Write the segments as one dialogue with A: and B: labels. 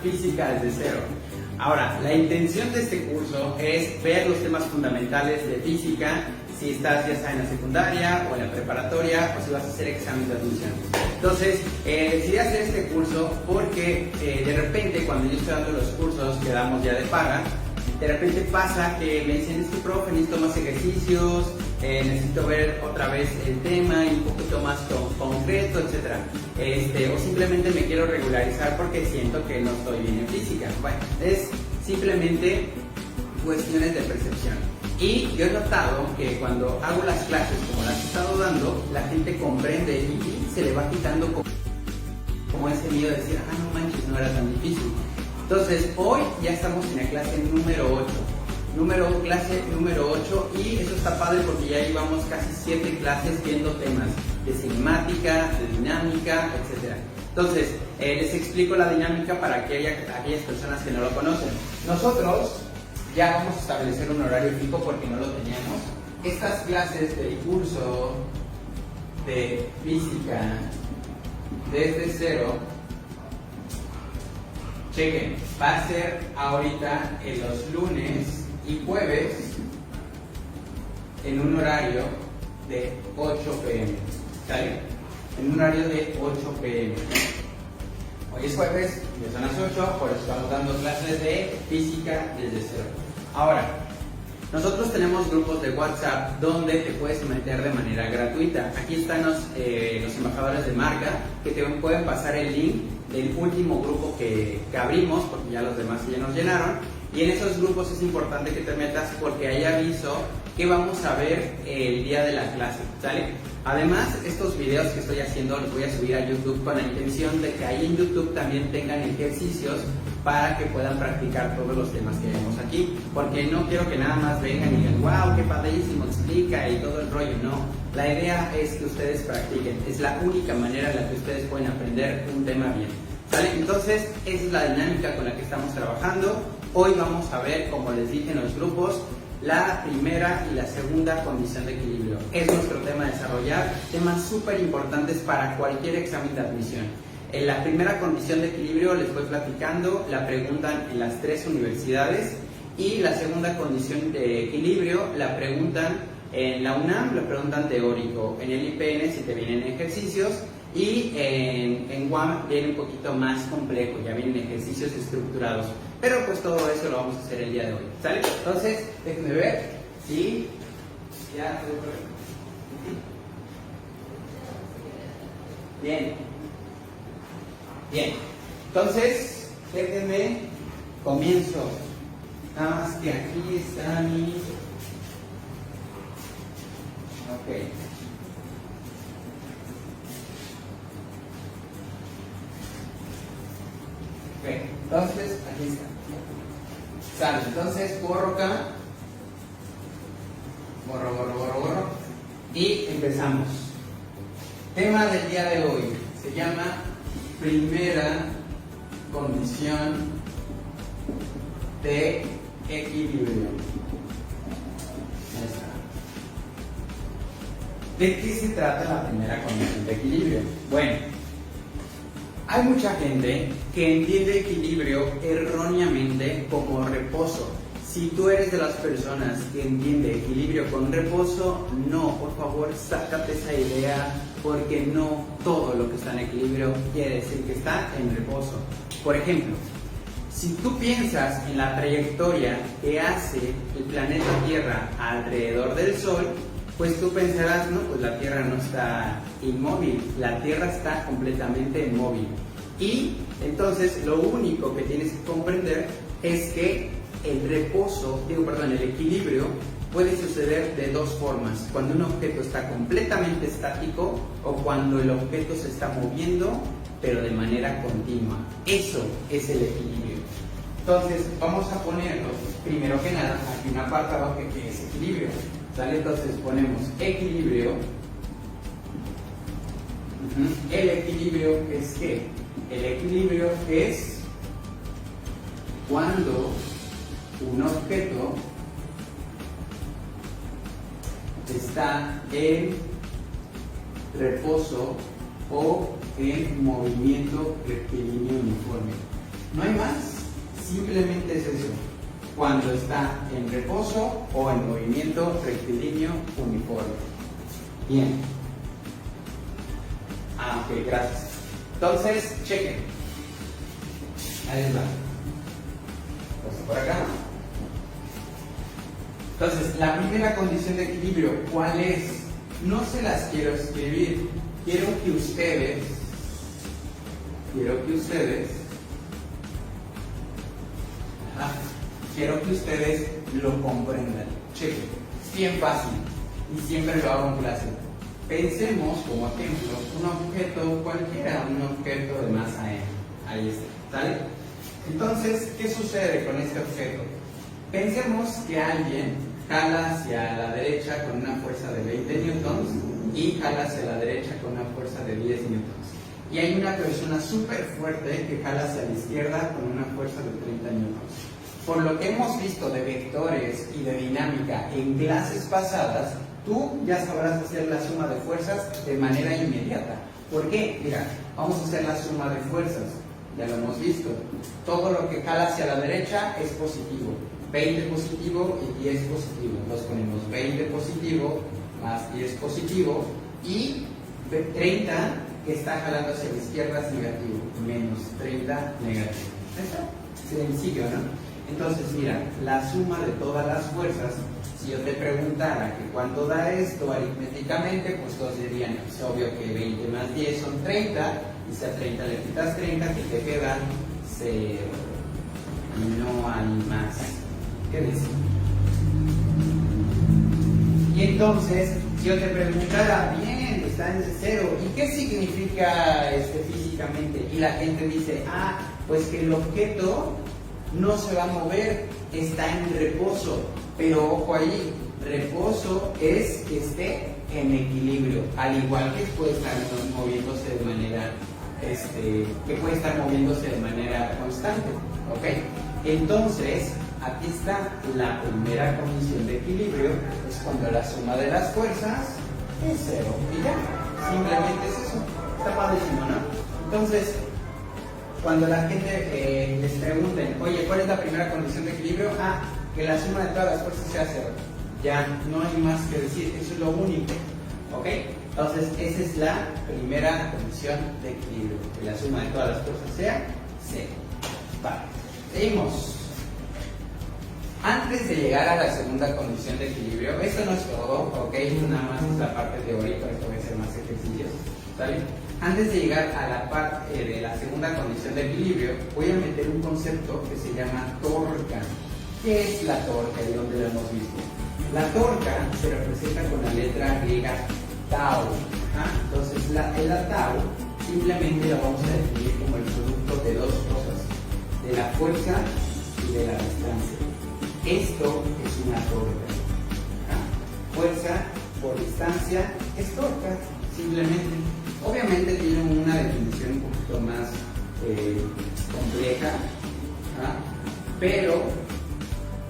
A: Física desde cero. Ahora, la intención de este curso es ver los temas fundamentales de física, si estás ya sea en la secundaria o en la preparatoria o si vas a hacer examen de admisión. Entonces, decidí hacer este curso porque de repente cuando yo estoy dando los cursos que damos ya de paga, de repente pasa que me dicen, es que profe, necesito más ejercicios, necesito ver otra vez el tema y un poquito más concreto, etc. O simplemente me quiero regularizar porque siento que no estoy bien en física. Bueno, es simplemente cuestiones de percepción. Y yo he notado que cuando hago las clases como las he estado dando, la gente comprende y se le va quitando como ese miedo de decir, ah, no manches, no era tan difícil. Entonces, hoy ya estamos en la clase número 8. Clase número 8, y eso está padre porque ya llevamos casi 7 clases viendo temas de cinemática, de dinámica, etc. Entonces, les explico la dinámica para aquellas personas que no lo conocen. Nosotros ya vamos a establecer un horario fijo porque no lo teníamos. Estas clases del curso de física desde cero, chequen, va a ser ahorita en los lunes y jueves en un horario de 8 p.m. ¿Sale? En un horario de 8 p.m. Hoy es jueves, ya son las 8, por eso estamos dando clases de física desde cero. Ahora, nosotros tenemos grupos de WhatsApp donde te puedes meter de manera gratuita. Aquí están los embajadores de marca que te pueden pasar el link del último grupo que abrimos, porque ya los demás ya nos llenaron. Y en esos grupos es importante que te metas porque ahí aviso que vamos a ver el día de la clase, ¿sale? Además, estos videos que estoy haciendo los voy a subir a YouTube con la intención de que ahí en YouTube también tengan ejercicios para que puedan practicar todos los temas que vemos aquí, porque no quiero que nada más vengan y digan, wow, qué padrísimo, explica y todo el rollo. No, la idea es que ustedes practiquen, es la única manera en la que ustedes pueden aprender un tema bien, ¿sale? Entonces, esa es la dinámica con la que estamos trabajando. Hoy vamos a ver, como les dije en los grupos, la primera y la segunda condición de equilibrio. Es nuestro tema a desarrollar, temas súper importantes para cualquier examen de admisión. En la primera condición de equilibrio les voy platicando, la preguntan en las 3 universidades, y la segunda condición de equilibrio la preguntan en la UNAM, la preguntan teórico, en el IPN si te vienen ejercicios, y en UAM viene un poquito más complejo, ya vienen ejercicios estructurados, pero pues todo eso lo vamos a hacer el día de hoy, ¿sale? Entonces, déjenme ver si ya todo correcto. Bien, entonces, déjenme, comienzo. Nada más que aquí está mi... Ok. Entonces, aquí está. Sale, entonces borro acá. Borro. Y empezamos. Tema del día de hoy se llama primera condición de equilibrio. Ahí está. ¿De qué se trata la primera condición de equilibrio? Bueno, hay mucha gente que entiende equilibrio erróneamente como reposo. Si tú eres de las personas que entiende equilibrio con reposo, no, por favor, sácate esa idea, porque no todo lo que está en equilibrio quiere decir que está en reposo. Por ejemplo, si tú piensas en la trayectoria que hace el planeta Tierra alrededor del Sol, pues tú pensarás, no, pues la Tierra no está inmóvil, la Tierra está completamente móvil. Y entonces lo único que tienes que comprender es que el equilibrio puede suceder de dos formas: cuando un objeto está completamente estático o cuando el objeto se está moviendo, pero de manera continua. Eso es el equilibrio. Entonces, vamos a ponerlo, primero que nada, aquí una parte abajo que es equilibrio. ¿Sale? Entonces ponemos equilibrio. El equilibrio es ¿qué? El equilibrio es cuando un objeto está en reposo o en movimiento rectilíneo uniforme. No hay más, simplemente es eso. Cuando está en reposo o en movimiento rectilíneo uniforme. Bien. Ok, gracias. Entonces, chequen. Ahí va. Pues por acá. Entonces, la primera condición de equilibrio, ¿cuál es? No se las quiero escribir. Quiero que ustedes lo comprendan. Chequen. Es bien fácil y siempre lo hago en clase. Pensemos como ejemplo un objeto cualquiera, un objeto de masa M. Ahí está, ¿sale? Entonces, ¿qué sucede con este objeto? Pensemos que alguien jala hacia la derecha con una fuerza de 20 newtons y jala hacia la derecha con una fuerza de 10 newtons. Y hay una persona súper fuerte que jala hacia la izquierda con una fuerza de 30 newtons. Por lo que hemos visto de vectores y de dinámica en clases pasadas, tú ya sabrás hacer la suma de fuerzas de manera inmediata. ¿Por qué? Mira, vamos a hacer la suma de fuerzas. Ya lo hemos visto. Todo lo que jala hacia la derecha es positivo. 20 positivo y 10 positivo. Entonces ponemos 20 positivo más 10 positivo y 30 que está jalando hacia la izquierda es negativo. Menos 30 negativo. ¿Eso? Sencillo, ¿no? Entonces, mira, la suma de todas las fuerzas, si yo te preguntara que cuánto da esto aritméticamente, pues todos dirían, es obvio que 20 más 10 son 30, y si a 30 le quitas 30, que te quedan 0. Y no hay más. ¿Qué dices? Y entonces, si yo te preguntara, bien, está en 0, ¿y qué significa físicamente? Y la gente dice, pues que el objeto no se va a mover, está en reposo. Pero ojo ahí, reposo es que esté en equilibrio, al igual que puede estar moviéndose de manera, que puede estar moviéndose de manera constante, ¿ok? Entonces, aquí está la primera condición de equilibrio, es cuando la suma de las fuerzas es 0 y ya, simplemente es eso. Está padrísimo, ¿no? Entonces, cuando la gente les pregunten, oye, ¿cuál es la primera condición de equilibrio? Que la suma de todas las fuerzas sea 0. Ya no hay más que decir, eso es lo único. ¿Ok? Entonces, esa es la primera condición de equilibrio, que la suma de todas las fuerzas sea 0. Vale, seguimos. Antes de llegar a la segunda condición de equilibrio, esto no es todo, ¿ok? Nada más es la parte teórica, esto voy a hacer más ejercicios. ¿Está bien? Antes de llegar a la parte de la segunda condición de equilibrio, voy a meter un concepto que se llama torca. ¿Qué es la torca y dónde la hemos visto? La torca se representa con la letra griega tau. Entonces, la tau simplemente la vamos a definir como el producto de dos cosas, de la fuerza y de la distancia. Esto es una torca. Fuerza por distancia es torca, simplemente. Obviamente tiene una definición un poquito más compleja, pero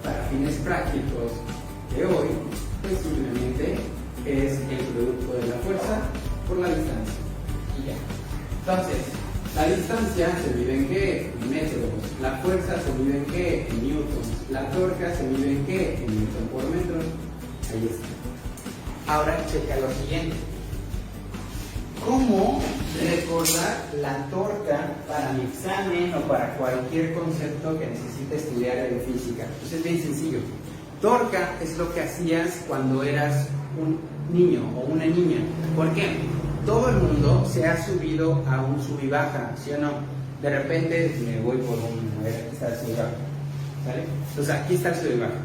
A: para fines prácticos de hoy, pues simplemente es el producto de la fuerza por la distancia. Y ya. Entonces, la distancia se mide en ¿qué? En metros. La fuerza se mide en ¿qué? En newtons. La torca se mide en ¿qué? En newton por metro. Ahí está. Ahora checa lo siguiente. ¿Cómo recordar la torca para mi examen o para cualquier concepto que necesite estudiar en física? Pues es bien sencillo. Torca es lo que hacías cuando eras un niño o una niña. ¿Por qué? Todo el mundo se ha subido a un sub y baja, ¿sí o no? De repente me voy por un... A ver, aquí está el sub y baja. ¿Sale? Entonces aquí está el sub y baja.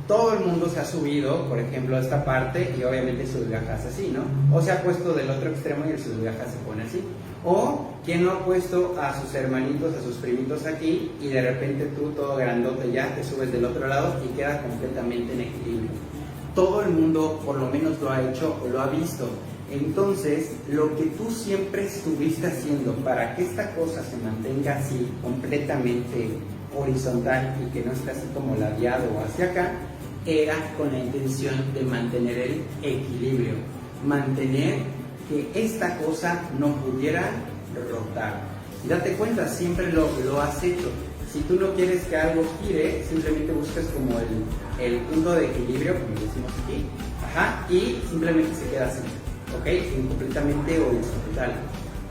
A: Todo el mundo se ha subido, por ejemplo, a esta parte y obviamente sub y baja es así, ¿no? O se ha puesto del otro extremo y el sub y baja se pone así. O quien no ha puesto a sus hermanitos, a sus primitos aquí y de repente tú todo grandote ya te subes del otro lado y queda completamente en equilibrio. Todo el mundo por lo menos lo ha hecho o lo ha visto. Entonces, lo que tú siempre estuviste haciendo para que esta cosa se mantenga así, completamente horizontal y que no esté así como ladeado o hacia acá, era con la intención de mantener el equilibrio, mantener que esta cosa no pudiera rotar. Y date cuenta, siempre lo has hecho. Si tú no quieres que algo gire, simplemente buscas como el punto de equilibrio, como decimos aquí, ajá, y simplemente se queda así, ¿ok? Incompletamente horizontal.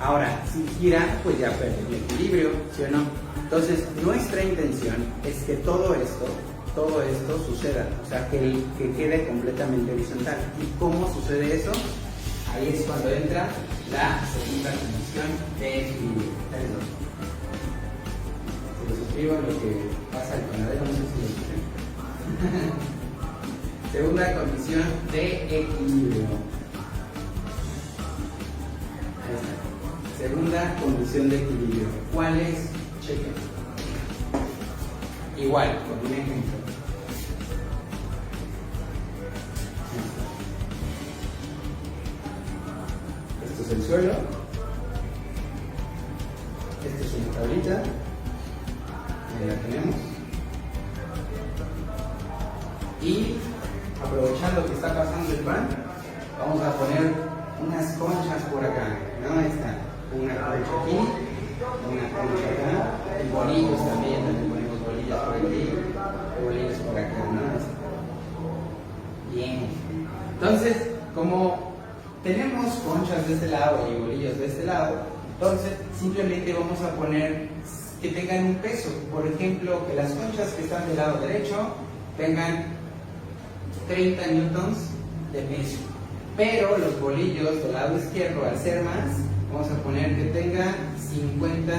A: Ahora, si gira, pues ya perdió el equilibrio, ¿sí o no? Entonces, nuestra intención es que todo esto suceda, o sea, que quede completamente horizontal. ¿Y cómo sucede eso? Ahí es cuando entra la segunda condición de equilibrio. Se lo suscribo lo que pasa al panadero, no sé si lo escuchan. Segunda condición de equilibrio. Ahí está. Segunda condición de equilibrio. ¿Cuál es? Chequen. Igual, con un ejemplo. Esto es el suelo. Esto es una tablita. Ahí la tenemos. Y aprovechando que está pasando el pan, vamos a poner unas conchas por acá. ¿No? Ahí está. Una concha aquí, una concha acá, y bolillos también ponemos bolillas por aquí, bolillos por acá, ¿no? Bien. Entonces, como tenemos conchas de este lado y bolillos de este lado, entonces simplemente vamos a poner que tengan un peso. Por ejemplo, que las conchas que están del lado derecho tengan 30 newtons de peso, pero los bolillos del lado izquierdo, al ser más, vamos a poner que tenga 50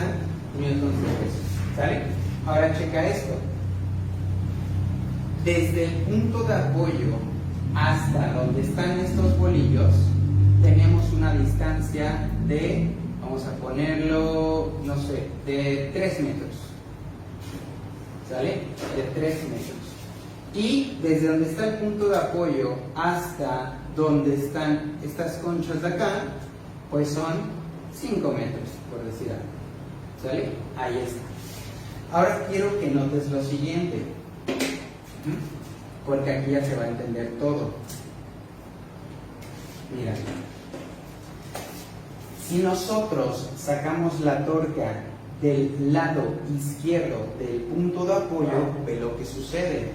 A: newtons de peso. ¿Sale? Ahora checa esto. Desde el punto de apoyo hasta donde están estos bolillos, tenemos una distancia de, vamos a ponerlo, no sé, de 3 metros. ¿Sale? De 3 metros. Y desde donde está el punto de apoyo hasta donde están estas conchas de acá, pues son 5 metros, por decir algo. ¿Sale? Ahí está. Ahora quiero que notes lo siguiente, porque aquí ya se va a entender todo. Mira, si nosotros sacamos la torca del lado izquierdo del punto de apoyo, ve lo que sucede.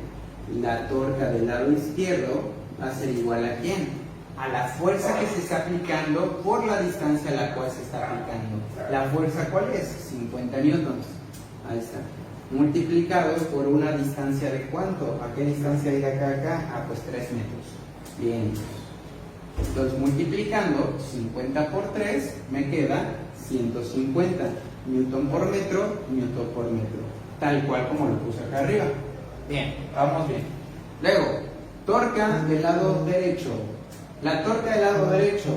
A: La torca del lado izquierdo va a ser igual a ¿quién? A la fuerza que se está aplicando por la distancia a la cual se está aplicando. ¿La fuerza cuál es? 50 newtons. Ahí está. Multiplicados por una distancia de ¿cuánto? ¿A qué distancia hay de acá a acá? Ah, pues 3 metros. Bien. Entonces, multiplicando 50 por 3, me queda 150 newton por metro, newton por metro. Tal cual como lo puse acá arriba. Bien, vamos bien. Luego, torca del lado derecho. La torca del lado derecho,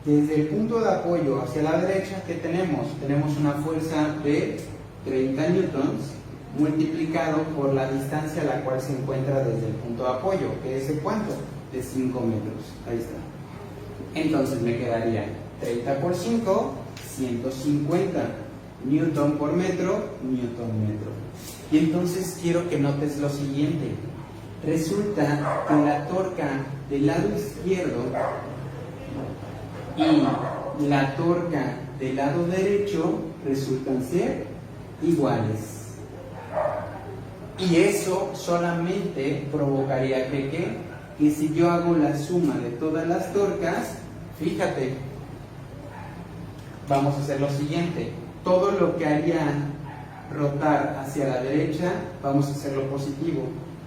A: desde el punto de apoyo hacia la derecha, ¿qué tenemos? Tenemos una fuerza de 30 newtons multiplicado por la distancia a la cual se encuentra desde el punto de apoyo, que es ¿de cuánto? De 5 metros. Ahí está. Entonces me quedaría 30 por 5, 150 newton por metro, newton metro. Y entonces quiero que notes lo siguiente. Resulta que la torca del lado izquierdo y la torca del lado derecho resultan ser iguales. Y eso solamente provocaría que si yo hago la suma de todas las torcas, fíjate, vamos a hacer lo siguiente. Todo lo que haría rotar hacia la derecha, vamos a hacerlo positivo.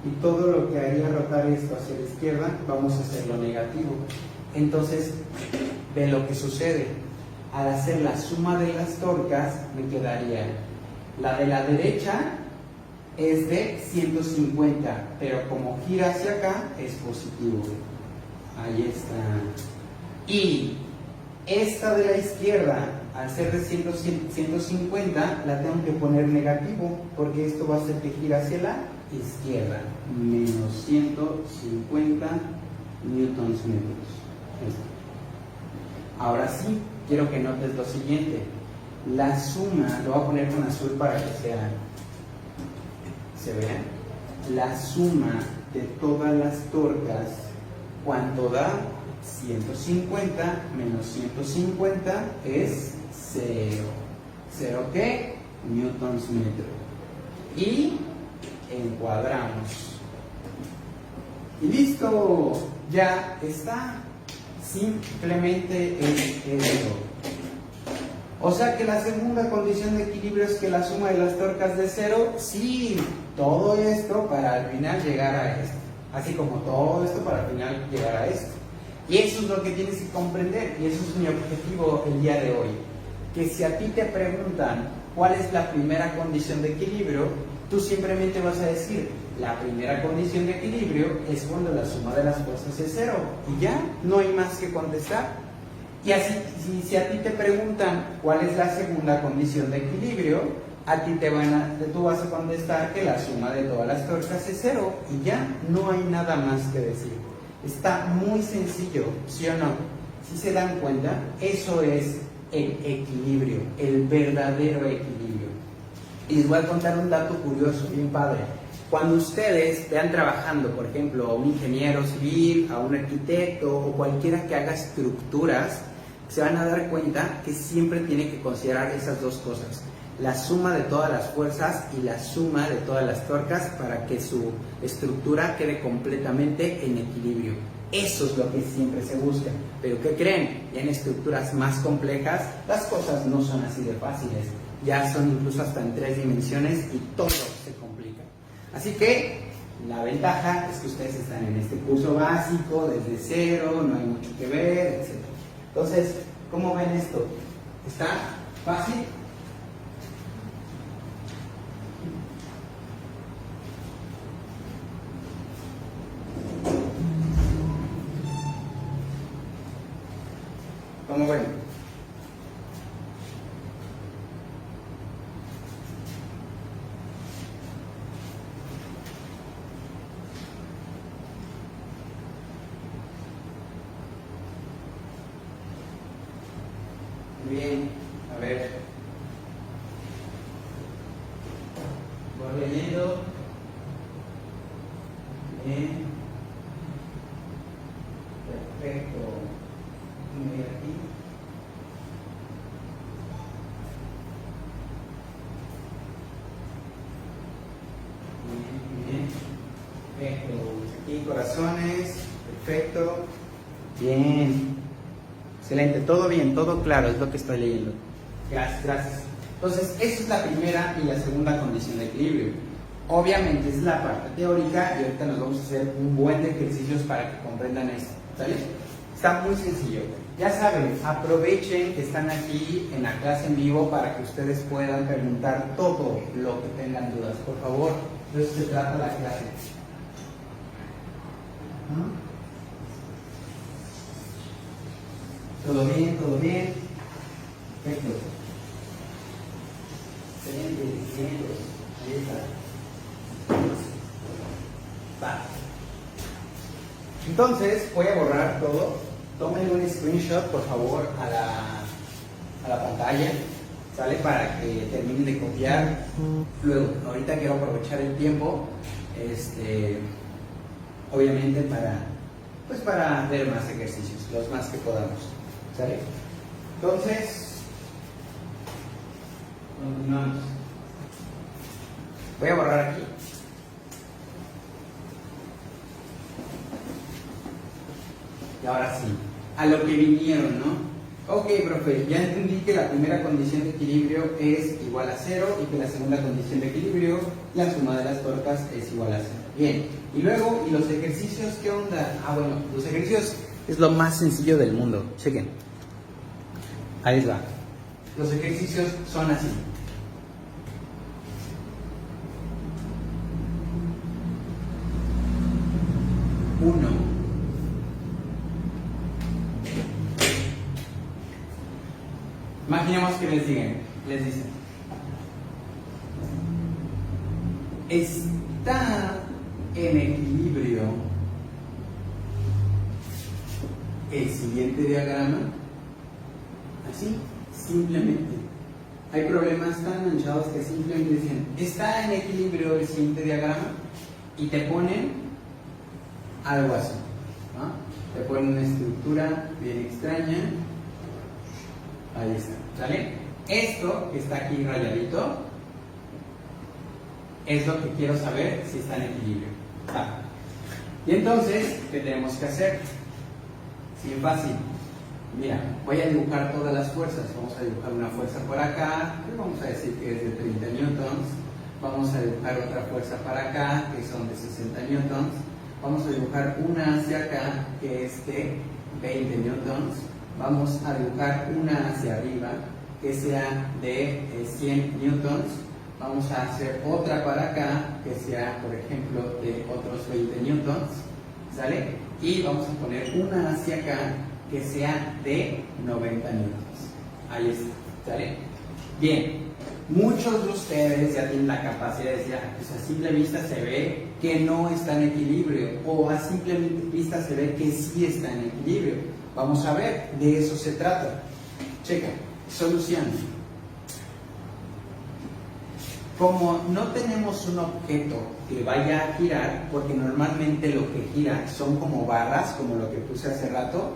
A: Y todo lo que haría rotar esto hacia la izquierda, vamos a hacerlo negativo. Entonces, ve lo que sucede. Al hacer la suma de las torcas, me quedaría la de la derecha es de 150, pero como gira hacia acá, es positivo. Ahí está. Y esta de la izquierda, al ser de 150, la tengo que poner negativo, porque esto va a hacer que gira hacia la izquierda. Menos 150 newtons metros. Ahora sí, quiero que notes lo siguiente. La suma, lo voy a poner con azul para que se vea. La suma de todas las torcas, ¿cuánto da? 150 menos 150 es 0. 0 ¿qué? Newtons metro. Y encuadramos. Y listo, ya está. Simplemente eso. O sea que la segunda condición de equilibrio es que la suma de las tuercas de 0, sí, todo esto para al final llegar a esto. Así como todo esto para al final llegar a esto. Y eso es lo que tienes que comprender, y eso es mi objetivo el día de hoy. Que si a ti te preguntan cuál es la primera condición de equilibrio, tú simplemente vas a decir, la primera condición de equilibrio es cuando la suma de las fuerzas es 0. Y ya, no hay más que contestar. Y así, si a ti te preguntan cuál es la segunda condición de equilibrio, a ti tú vas a contestar que la suma de todas las tuercas es 0. Y ya, no hay nada más que decir. Está muy sencillo, ¿sí o no? Si se dan cuenta, eso es el equilibrio, el verdadero equilibrio. Y les voy a contar un dato curioso, bien padre. Cuando ustedes vean trabajando, por ejemplo, a un ingeniero civil, a un arquitecto o cualquiera que haga estructuras, se van a dar cuenta que siempre tiene que considerar esas dos cosas: la suma de todas las fuerzas y la suma de todas las tuercas para que su estructura quede completamente en equilibrio. Eso es lo que siempre se busca. Pero ¿qué creen? Ya en estructuras más complejas las cosas no son así de fáciles. Ya son incluso hasta en 3 dimensiones y todo se complica. Así que la ventaja es que ustedes están en este curso básico desde 0, no hay mucho que ver, etc. Entonces, ¿cómo ven esto? ¿Está fácil? ¿Cómo ven? Bien, a ver. Voy leyendo. Bien. Perfecto. Muy aquí. Bien. Perfecto. Aquí corazones. Perfecto. Bien. Excelente. Todo bien, todo claro, es lo que estoy leyendo. Gracias, gracias. Entonces, esa es la primera y la segunda condición de equilibrio. Obviamente es la parte teórica y ahorita nos vamos a hacer un buen de ejercicios para que comprendan esto. ¿Sale? Está muy sencillo. Ya saben, aprovechen que están aquí en la clase en vivo para que ustedes puedan preguntar todo lo que tengan dudas. Por favor, de eso se trata la clase. ¿Todo bien? ¿Todo bien? Perfecto. Excelente, excelente. Ahí está. Va. Entonces, voy a borrar todo. Tomen un screenshot, por favor, a la pantalla, ¿sale? Para que terminen de copiar. Luego, ahorita quiero aprovechar el tiempo, obviamente para ver más ejercicios, los más que podamos, ¿sale? Entonces, continuamos. Voy a borrar aquí. Y ahora sí, a lo que vinieron, ¿no? Ok, profe, ya entendí que la primera condición de equilibrio es igual a 0 y que la segunda condición de equilibrio, la suma de las tuercas, es igual a 0. Bien, y luego, ¿y los ejercicios qué onda? Ah, bueno, los ejercicios es lo más sencillo del mundo. Chequen. Ahí va. Los ejercicios son así. Uno. Imaginemos que les dicen, está en equilibrio el siguiente diagrama, así, simplemente. Hay problemas tan manchados que simplemente dicen, está en equilibrio el siguiente diagrama, y te ponen algo así, ¿no? Te ponen una estructura bien extraña. Ahí está, ¿sale? Esto que está aquí rayadito es lo que quiero saber si está en equilibrio. Y entonces, ¿qué tenemos que hacer? Bien fácil. Mira, voy a dibujar todas las fuerzas. Vamos a dibujar una fuerza por acá, que vamos a decir que es de 30 newtons. Vamos a dibujar otra fuerza para acá, que son de 60 newtons. Vamos a dibujar una hacia acá, que es de 20 newtons. Vamos a dibujar una hacia arriba, que sea de 100 newtons. Vamos a hacer otra para acá, que sea, por ejemplo, de otros 20 newtons. ¿Sale? Y vamos a poner una hacia acá, que sea de 90 newtons. Ahí está. ¿Sale? Bien. Muchos de ustedes ya tienen la capacidad de decir, pues a simple vista se ve que no está en equilibrio, o a simple vista se ve que sí está en equilibrio. Vamos a ver, de eso se trata. Checa, solución. Como no tenemos un objeto que vaya a girar, porque normalmente lo que gira son como barras, como lo que puse hace rato,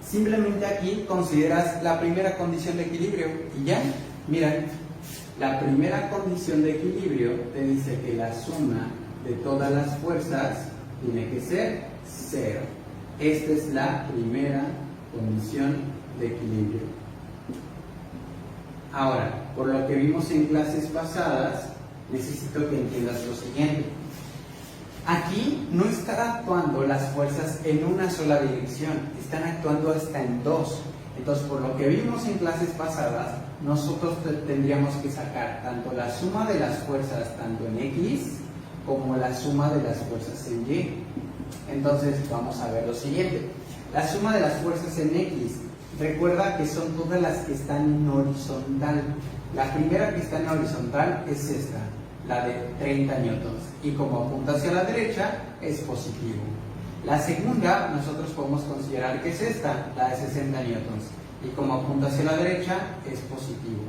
A: simplemente aquí consideras la primera condición de equilibrio y ya, miren, la primera condición de equilibrio te dice que la suma de todas las fuerzas tiene que ser 0. Esta es la primera condición de equilibrio. Ahora, por lo que vimos en clases pasadas, necesito que entiendas lo siguiente. Aquí no están actuando las fuerzas en una sola dirección, están actuando hasta en dos. Entonces, por lo que vimos en clases pasadas, nosotros tendríamos que sacar tanto la suma de las fuerzas tanto en X como la suma de las fuerzas en Y. Entonces, vamos a ver lo siguiente. La suma de las fuerzas en X, recuerda que son todas las que están en horizontal. La primera que está en horizontal es esta, la de 30 newtons. Y como apunta hacia la derecha, es positivo. La segunda, nosotros podemos considerar que es esta, la de 60 newtons. Y como apunta hacia la derecha, es positivo.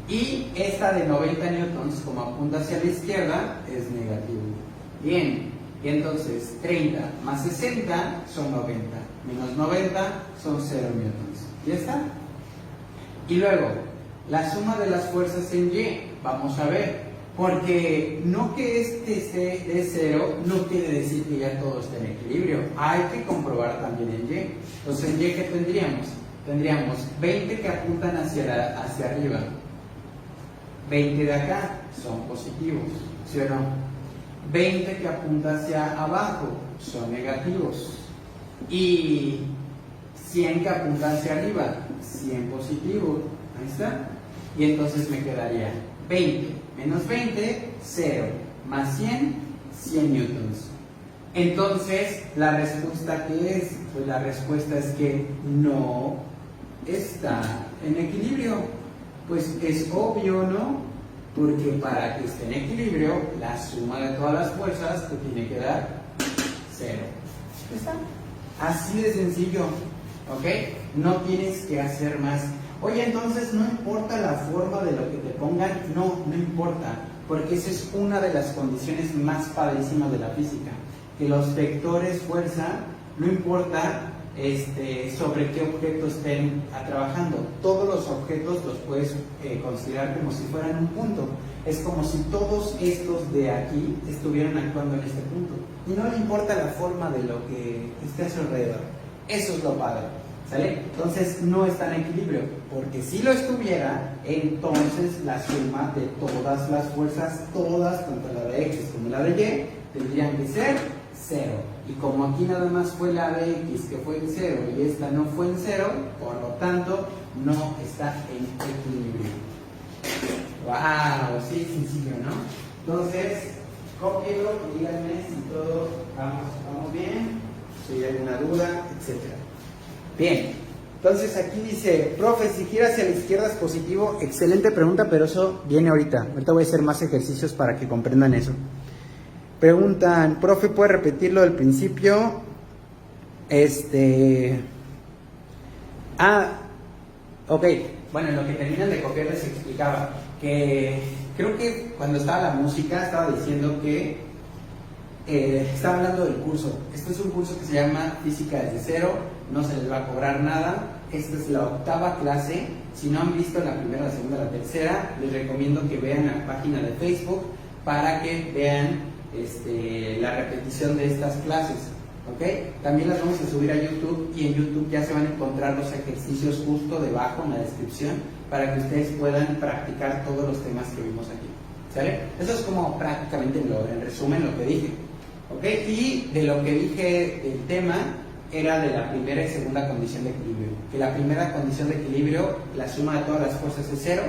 A: Y esta de 90 newtons, como apunta hacia la izquierda, es negativo. Bien, y entonces 30 más 60 son 90. Menos 90 son 0 newtons. ¿Ya está? Y luego, la suma de las fuerzas en Y, vamos a ver. Porque no que este esté de 0 no quiere decir que ya todo esté en equilibrio. Hay que comprobar también en Y. Entonces, en Y, ¿qué tendríamos? Tendríamos 20 que apuntan hacia arriba. 20 de acá son positivos, ¿sí o no? 20 que apuntan hacia abajo son negativos. Y 100 que apuntan hacia arriba, 100 positivos. Ahí está. Y entonces me quedaría 20 menos 20, 0, más 100, 100 newtons. Entonces, ¿la respuesta qué es? Pues la respuesta es que no está en equilibrio. Pues es obvio, ¿no? Porque para que esté en equilibrio, la suma de todas las fuerzas te tiene que dar 0. ¿Está? Así de sencillo, ¿ok? No tienes que hacer más. Oye, entonces no importa la forma de lo que te pongan, no importa, porque esa es una de las condiciones más padrísimas de la física, que los vectores fuerza, no importa sobre qué objeto estén trabajando, todos los objetos los puedes considerar como si fueran un punto. Es como si todos estos de aquí estuvieran actuando en este punto, y no le importa la forma de lo que esté a su alrededor. Eso es lo padre. ¿Sale? Entonces no está en equilibrio, porque si lo estuviera, entonces la suma de todas las fuerzas, todas, tanto la de X como la de Y, tendrían que ser 0. Y como aquí nada más fue la de X que fue en 0 y esta no fue en 0, por lo tanto no está en equilibrio. ¡Wow! Sí, sencillo, ¿no? Entonces, cópienlo y díganme si todo vamos bien, si hay alguna duda, etcétera. Bien, entonces aquí dice, profe, si gira hacia la izquierda es positivo. Excelente pregunta, pero eso viene ahorita. Ahorita voy a hacer más ejercicios para que comprendan eso. Preguntan, profe, ¿puede repetirlo del principio? Ok. Bueno, en lo que terminan de copiar les explicaba que creo que cuando estaba la música estaba diciendo que Estaba hablando del curso. Este es un curso que se llama Física desde cero, no se les va a cobrar nada. Esta es la 8ª clase. Si no han visto la primera, la segunda, la tercera, les recomiendo que vean la página de Facebook para que vean la repetición de estas clases. ¿Ok? También las vamos a subir a YouTube y en YouTube ya se van a encontrar los ejercicios justo debajo en la descripción para que ustedes puedan practicar todos los temas que vimos aquí. ¿Sale? Eso es como prácticamente en resumen lo que dije. ¿Ok? Y de lo que dije del tema era de la primera y segunda condición de equilibrio. Que la primera condición de equilibrio, la suma de todas las fuerzas es 0,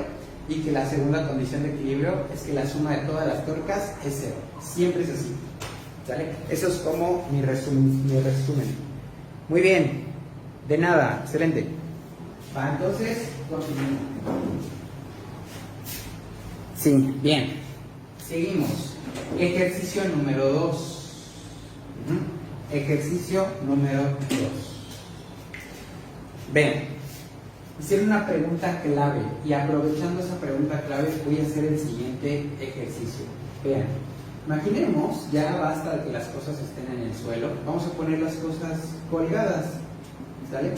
A: y que la segunda condición de equilibrio es que la suma de todas las tuercas es 0. Siempre es así. ¿Sale? Eso es como mi resumen. Muy bien. De nada. Excelente. Entonces, continuamos. Sí, bien. Seguimos. Ejercicio número 2. Ejercicio número 2. Ven, hicieron una pregunta clave y aprovechando esa pregunta clave voy a hacer el siguiente ejercicio. Vean, imaginemos, ya basta de que las cosas estén en el suelo, vamos a poner las cosas colgadas, ¿sale?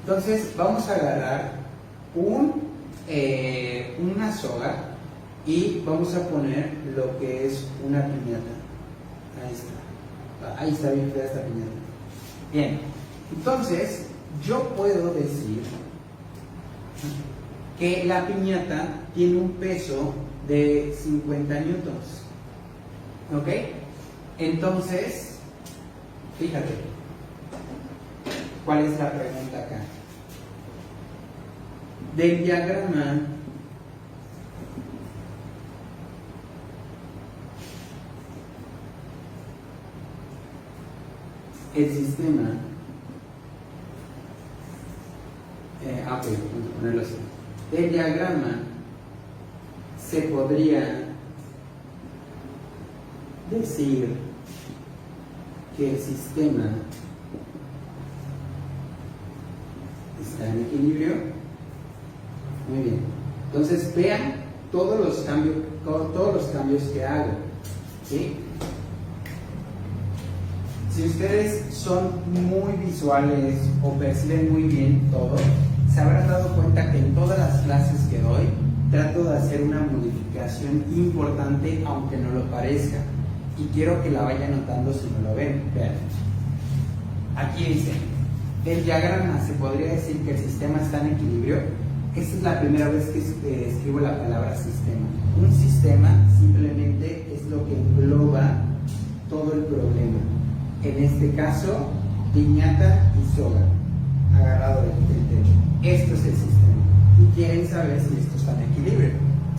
A: Entonces vamos a agarrar una soga y vamos a poner lo que es una piñata. Ahí está. Ahí está bien fea esta piñata. Bien, entonces yo puedo decir que la piñata tiene un peso de 50 newtons. ¿Ok? Entonces, fíjate, ¿cuál es la pregunta acá? Del diagrama el sistema ok, vamos a ponerlo así. Del diagrama se podría decir que el sistema está en equilibrio. Muy bien. Entonces vean todos los cambios que hago. ¿Sí? Si ustedes son muy visuales o perciben muy bien todo, se habrán dado cuenta que en todas las clases que doy trato de hacer una modificación importante aunque no lo parezca, y quiero que la vayan notando si no lo ven. Vean, aquí dice, del diagrama se podría decir que el sistema está en equilibrio. Esta es la primera vez que escribo la palabra sistema. Un sistema simplemente es lo que engloba todo el problema. En este caso, piñata y soga agarrado del techo. Esto es el sistema. Y quieren saber si esto está en equilibrio.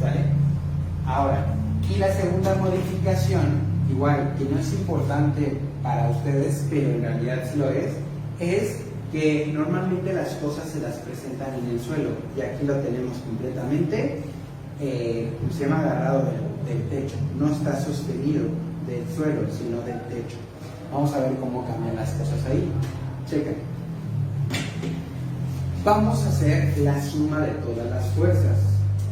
A: ¿Vale? Ahora, y la segunda modificación, igual que no es importante para ustedes, pero en realidad sí lo es que normalmente las cosas se las presentan en el suelo. Y aquí lo tenemos completamente, se llama agarrado del techo. No está sostenido del suelo, sino del techo. Vamos a ver cómo cambian las cosas ahí. Chequen. Vamos a hacer la suma de todas las fuerzas.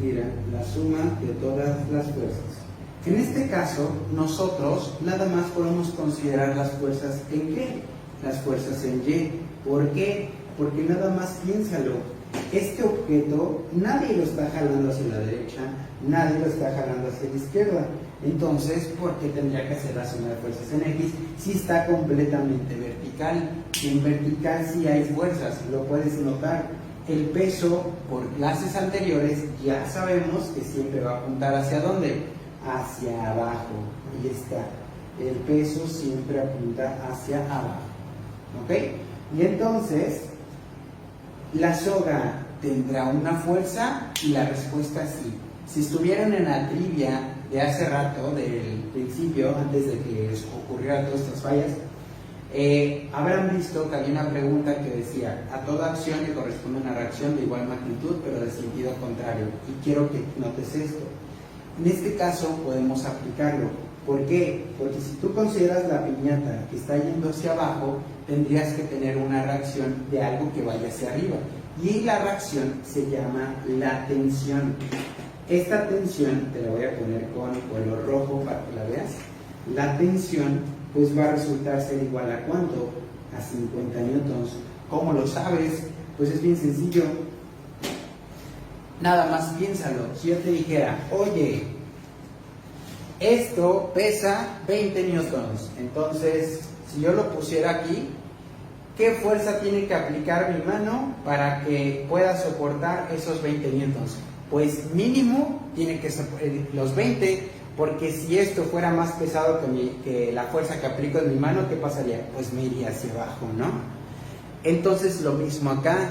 A: Mira, la suma de todas las fuerzas. En este caso, nosotros nada más podemos considerar las fuerzas en qué? Las fuerzas en Y. ¿Por qué? Porque nada más piénsalo. Este objeto nadie lo está jalando hacia la derecha, nadie lo está jalando hacia la izquierda. Entonces, ¿por qué tendría que hacer la suma de fuerzas en X si está completamente vertical? En vertical sí hay fuerzas, lo puedes notar. El peso, por clases anteriores, ya sabemos que siempre va a apuntar ¿hacia dónde? Hacia abajo. Ahí está. El peso siempre apunta hacia abajo. ¿Ok? Y entonces, la soga tendrá una fuerza y la respuesta es sí. Si estuvieran en la trivia de hace rato, del principio, antes de que ocurrieran todas estas fallas, habrán visto que había una pregunta que decía: a toda acción le corresponde una reacción de igual magnitud pero de sentido contrario. Y quiero que notes esto. En este caso podemos aplicarlo. ¿Por qué? Porque si tú consideras la piñata que está yendo hacia abajo, tendrías que tener una reacción de algo que vaya hacia arriba. Y la reacción se llama la tensión. Esta tensión, te la voy a poner con color rojo para que la veas. La tensión pues va a resultar ser igual a ¿cuánto? A 50 newtons. ¿Cómo lo sabes? Pues es bien sencillo. Nada más piénsalo. Si yo te dijera, oye, esto pesa 20 newtons, entonces si yo lo pusiera aquí, ¿qué fuerza tiene que aplicar mi mano para que pueda soportar esos 20 newtons? Pues mínimo tiene que ser los 20, porque si esto fuera más pesado que la fuerza que aplico en mi mano, ¿qué pasaría? Pues me iría hacia abajo, ¿no? Entonces lo mismo acá,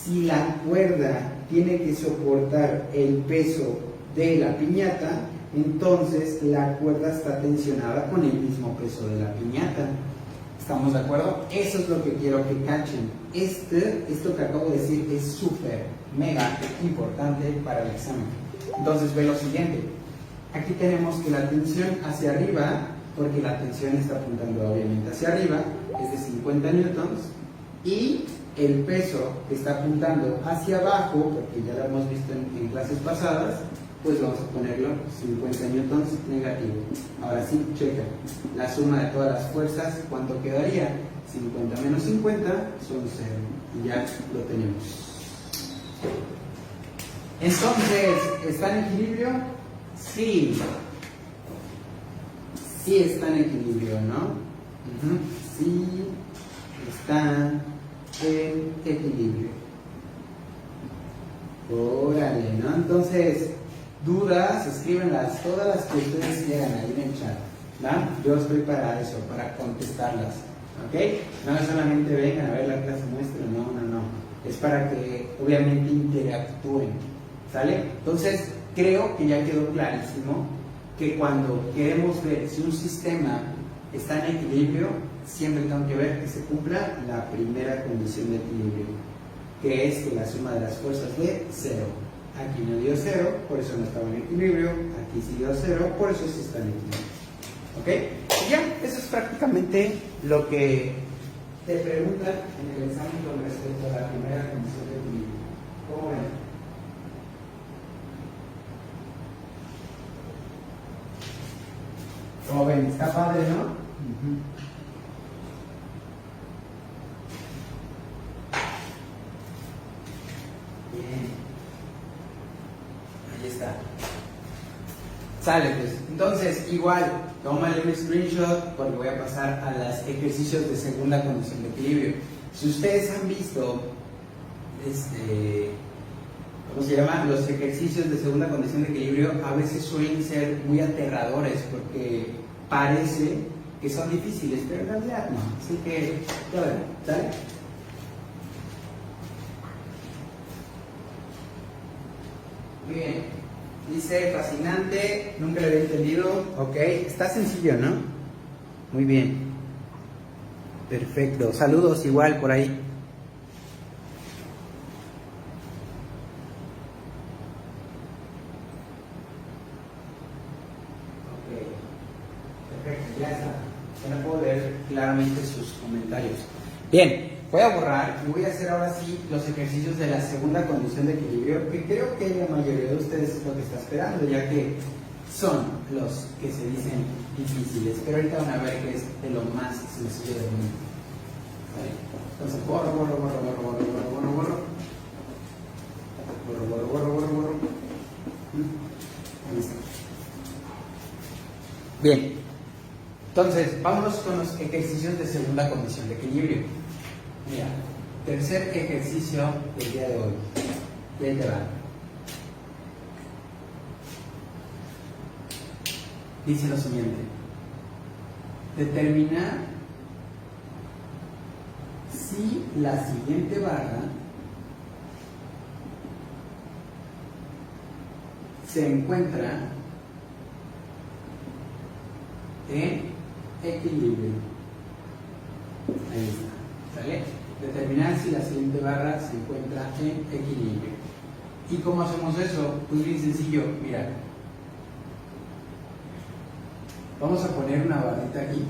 A: si la cuerda tiene que soportar el peso de la piñata, entonces la cuerda está tensionada con el mismo peso de la piñata. ¿Estamos de acuerdo? Eso es lo que quiero que cachen. Esto que acabo de decir es súper, mega importante para el examen. Entonces ve lo siguiente. Aquí tenemos que la tensión hacia arriba, porque la tensión está apuntando obviamente hacia arriba, es de 50 newtons, y el peso que está apuntando hacia abajo, porque ya lo hemos visto en clases pasadas, pues vamos a ponerlo 50 newtons negativo. Ahora sí, checa. La suma de todas las fuerzas, ¿cuánto quedaría? 50 menos 50 son 0. Y ya lo tenemos. Entonces, ¿está en equilibrio? Sí. Sí está en equilibrio, ¿no? Sí está en equilibrio. Órale, ¿no? Entonces, dudas, escríbenlas, todas las que ustedes quieran ahí en el chat, ¿va? Yo estoy para eso, para contestarlas, ¿ok? No solamente vengan a ver la clase nuestra, no. Es para que obviamente interactúen, ¿sale? Entonces, creo que ya quedó clarísimo que cuando queremos ver si un sistema está en equilibrio, siempre tengo que ver que se cumpla la primera condición de equilibrio, que es que la suma de las fuerzas de 0. Aquí no dio 0, por eso no estaba en equilibrio. Aquí sí dio 0, por eso sí está en equilibrio. ¿Ok? Y ya, eso es prácticamente lo que te preguntan en el examen con respecto a la primera condición de equilibrio. ¿Cómo ven? ¿Cómo ven? Está padre, ¿no? Bien. Ahí está. Sale, pues. Entonces, igual, tómale un screenshot porque voy a pasar a los ejercicios de segunda condición de equilibrio. Si ustedes han visto, ¿cómo se llama? Los ejercicios de segunda condición de equilibrio a veces suelen ser muy aterradores porque parece que son difíciles, pero en realidad no. Así que, ya verán, ¿sale? Muy bien. Dice, fascinante, nunca lo había entendido. Ok, está sencillo, ¿no? Muy bien. Perfecto. Saludos igual por ahí. Ok. Perfecto, ya está. Ya no puedo leer claramente sus comentarios. Bien. Voy a borrar y voy a hacer ahora sí los ejercicios de la segunda condición de equilibrio, que creo que la mayoría de ustedes es lo que está esperando, ya que son los que se dicen difíciles, pero ahorita van a ver que es de lo más sencillo del mundo. ¿Vale? Entonces borro. Listo. Bien. Entonces, vámonos con los ejercicios de segunda condición de equilibrio. Mira, tercer ejercicio del día de hoy. Y ahí te va. Dice lo siguiente. Determinar si la siguiente barra se encuentra en equilibrio. Ahí está. ¿Sale? Determinar si la siguiente barra se encuentra en equilibrio. ¿Y cómo hacemos eso? Pues bien sencillo, mira. Vamos a poner una barrita aquí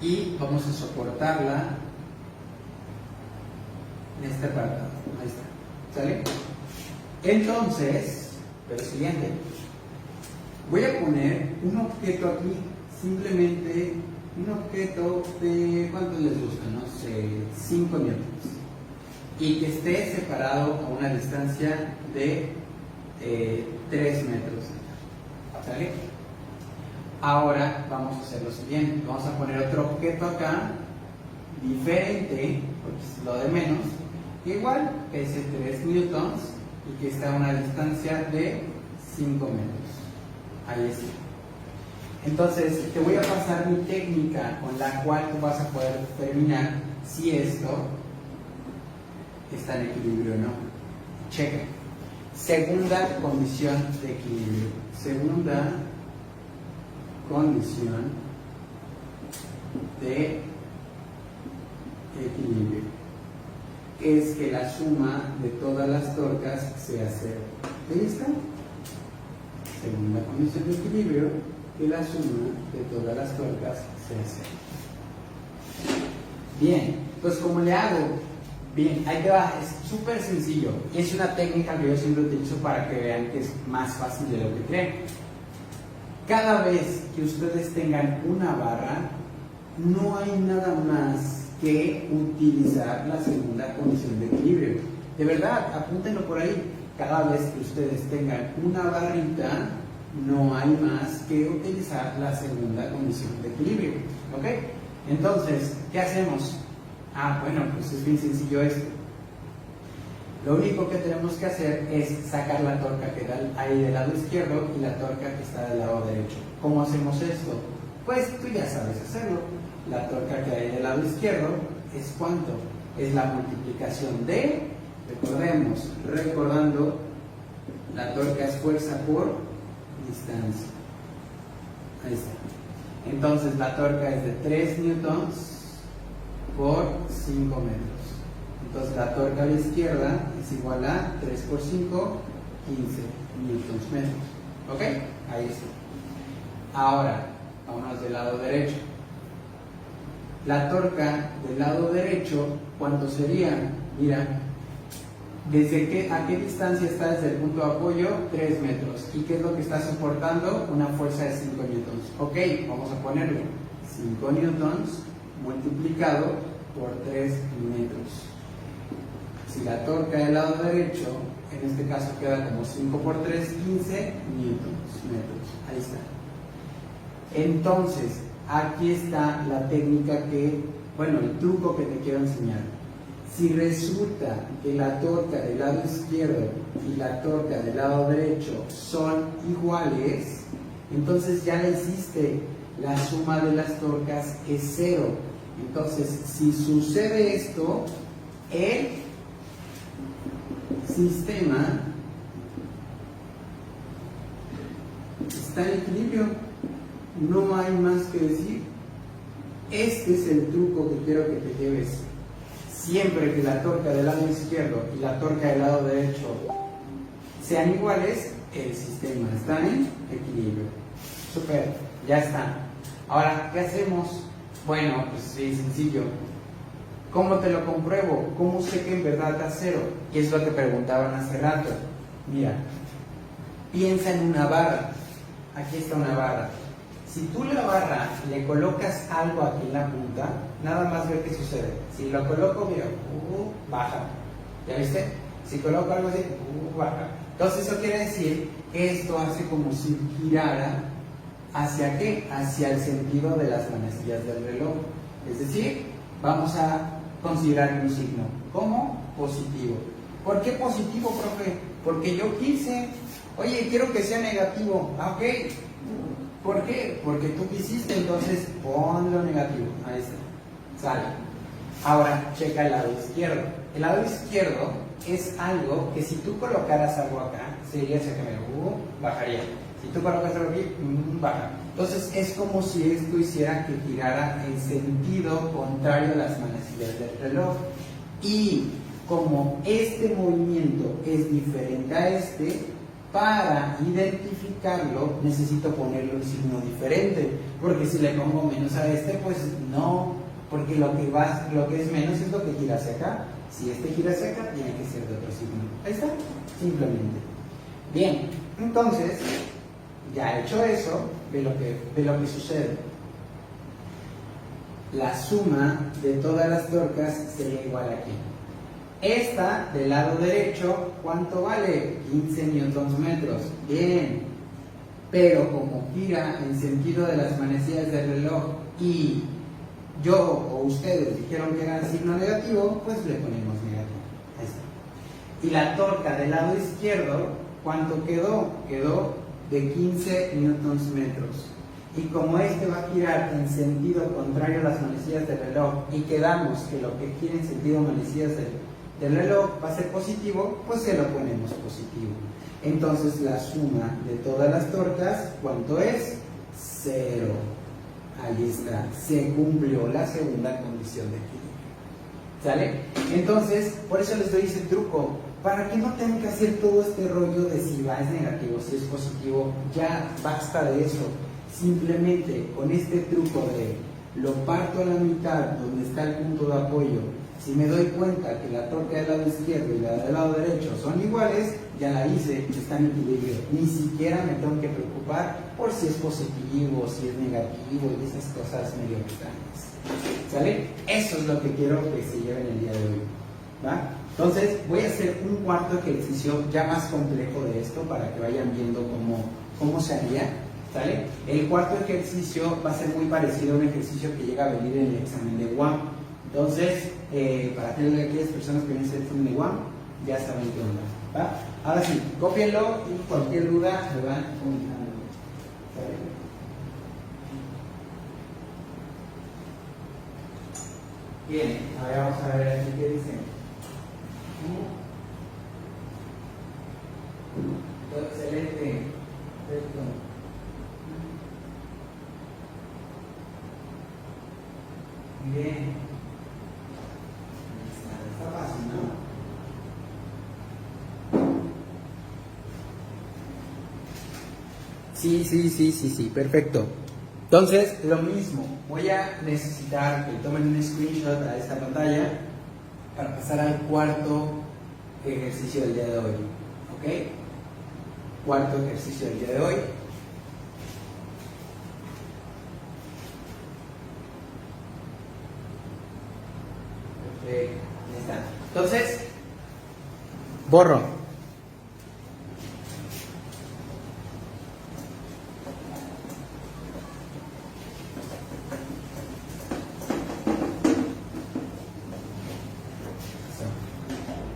A: y vamos a soportarla en este apartado. Ahí está. ¿Sale? Entonces, pero siguiente. Voy a poner un objeto aquí, simplemente un objeto de, ¿cuánto les gusta? No sé, 5 newtons. Y que esté separado a una distancia de 3 metros. ¿Sale? Ahora vamos a hacer lo siguiente. Vamos a poner otro objeto acá, diferente, porque es lo de menos, igual, pese 3 newtons y que esté a una distancia de 5 metros. Ahí está. Entonces, te voy a pasar mi técnica con la cual tú vas a poder determinar si esto está en equilibrio o no. Checa. Segunda condición de equilibrio. Segunda condición de equilibrio es que la suma de todas las torcas sea 0. ¿Ahí está? Segunda condición de equilibrio, que la suma de todas las torcas sea 0. Bien, pues ¿cómo le hago? Bien, ahí te va, es súper sencillo y es una técnica que yo siempre utilizo para que vean que es más fácil de lo que creen. Cada vez que ustedes tengan una barra, no hay nada más que utilizar la segunda condición de equilibrio. De verdad, apúntenlo por ahí. Cada vez que ustedes tengan una barrita, no hay más que utilizar la segunda condición de equilibrio. ¿Ok? Entonces, ¿qué hacemos? Bueno, pues es bien sencillo esto. Lo único que tenemos que hacer es sacar la torca que da ahí del lado izquierdo y la torca que está del lado derecho. ¿Cómo hacemos esto? Pues tú ya sabes hacerlo. La torca que hay del lado izquierdo es ¿cuánto? Es la multiplicación de, recordando, la torca es fuerza por distancia. Ahí está. Entonces la torca es de 3 newtons por 5 metros. Entonces la torca a la izquierda es igual a 3 por 5, 15 newtons metros. ¿Ok? Ahí está. Ahora, vámonos del lado derecho. La torca del lado derecho, ¿cuánto sería? Mira, ¿a qué distancia está desde el punto de apoyo? 3 metros. ¿Y qué es lo que está soportando? Una fuerza de 5 newtons. Ok, vamos a ponerlo. 5 newtons multiplicado por 3 metros. Si la torca del lado derecho, en este caso queda como 5 por 3, 15 newtons metros. Ahí está. Entonces, aquí está la técnica el truco que te quiero enseñar. Si resulta que la torca del lado izquierdo y la torca del lado derecho son iguales, entonces ya le hiciste. La suma de las torcas es 0. Entonces, si sucede esto, el sistema está en equilibrio. No hay más que decir. Este es el truco que quiero que te lleves. Siempre que la torca del lado izquierdo y la torca del lado derecho sean iguales, el sistema está en equilibrio. Super, ya está. Ahora, ¿qué hacemos? Bueno, pues sí, sencillo. ¿Cómo te lo compruebo? ¿Cómo sé que en verdad está 0? ¿Qué es lo que preguntaban hace rato? Mira, piensa en una barra. Aquí está una barra. Si tú la barra le colocas algo aquí en la punta, nada más ver qué sucede. Si lo coloco, mira, baja. ¿Ya viste? Si coloco algo así, baja. Entonces eso quiere decir que esto hace como si girara. ¿Hacia qué? Hacia el sentido de las manecillas del reloj. Es decir, vamos a considerar un signo como positivo. ¿Por qué positivo, profe? Porque yo quise. Oye, quiero que sea negativo. Ok. ¿Por qué? Porque tú quisiste, entonces ponlo negativo. Ahí está. Sale. Ahora, checa el lado izquierdo. El lado izquierdo es algo que si tú colocaras algo acá, sería ese que bajaría. Si tú colocas algo aquí, baja. Entonces es como si esto hiciera que girara en sentido contrario a las manecillas del reloj. Y como este movimiento es diferente a este, para identificarlo necesito ponerle un signo diferente. Porque si le pongo menos a este, pues no, porque lo que es menos es lo que gira hacia acá. Si este gira hacia acá, tiene que ser de otro signo. Ahí está, simplemente. Bien, entonces, ya hecho eso, ve lo que sucede. la suma de todas las tuercas sería igual aquí. Esta del lado derecho, ¿cuánto vale? 15 newtons metros. Bien. Pero como gira en sentido de las manecillas del reloj y yo o ustedes dijeron que era signo negativo, pues le ponemos negativo. Ahí está. Y la torca del lado izquierdo, ¿cuánto quedó? Quedó de 15 newtons metros. Y como este va a girar en sentido contrario a las manecillas del reloj y quedamos que lo que gira en sentido manecillas del reloj va a ser positivo, pues se lo ponemos positivo. Entonces la suma de todas las torcas, ¿cuánto es? 0. Ahí está, se cumplió la segunda condición de equilibrio. ¿Sale? Entonces, por eso les doy ese truco, para que no tengan que hacer todo este rollo de si va es negativo, si es positivo, ya basta de eso. Simplemente con este truco de lo parto a la mitad donde está el punto de apoyo, si me doy cuenta que la torca del lado izquierdo y la del lado derecho son iguales, ya la hice, están en equilibrio. Ni siquiera me tengo que preocupar por si es positivo, si es negativo y esas cosas medio extrañas. ¿Sale? Eso es lo que quiero que se lleven el día de hoy. ¿Va? Entonces voy a hacer un cuarto ejercicio ya más complejo de esto para que vayan viendo cómo se haría. ¿Sale? El cuarto ejercicio va a ser muy parecido a un ejercicio que llega a venir en el examen de UAM. Entonces, para aquellas personas que vienen a hacer el examen de UAM, ya saben qué onda. ¿Va? Ahora sí, cópienlo y cualquier duda me van comunicando. ¿Sale? Bien, ahora vamos a ver aquí qué dice. Excelente. Perfecto. Bien. Está fácil, ¿no? Sí, perfecto. Entonces, lo mismo, voy a necesitar que tomen un screenshot a esta pantalla para pasar al cuarto ejercicio del día de hoy. ¿Ok? Cuarto ejercicio del día de hoy. Perfecto, ya está. Entonces, borro.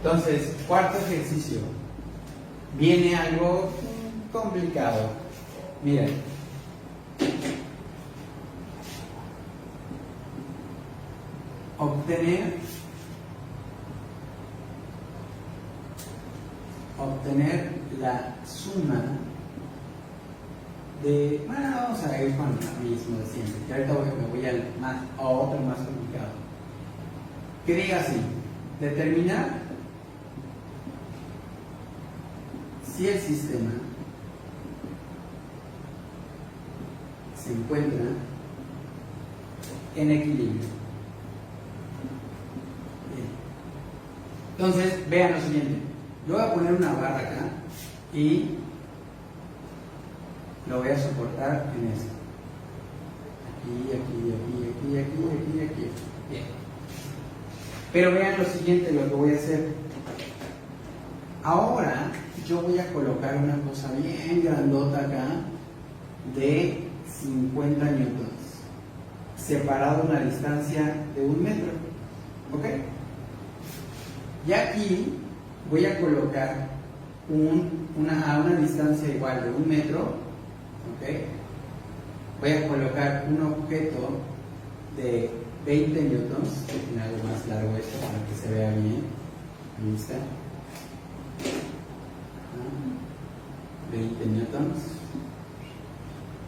A: Entonces, cuarto ejercicio. Viene algo complicado. Miren. Obtener la suma de... Bueno, vamos a ir con el mismo de siempre. Que ahorita me voy a otro más complicado. Que diga así. Determinar si el sistema se encuentra en equilibrio. Bien. Entonces, vean lo siguiente. Yo voy a poner una barra acá y lo voy a soportar en esto. Aquí. Bien. Pero vean lo siguiente, lo que voy a hacer. Ahora yo voy a colocar una cosa bien grandota acá de 50 newtons, separado a una distancia de 1 metro. ¿Ok? Y aquí voy a colocar a una distancia igual de 1 metro. ¿Ok? Voy a colocar un objeto de 20 newtons, en algo más largo esto para que se vea bien. Ahí está. 20 newtons.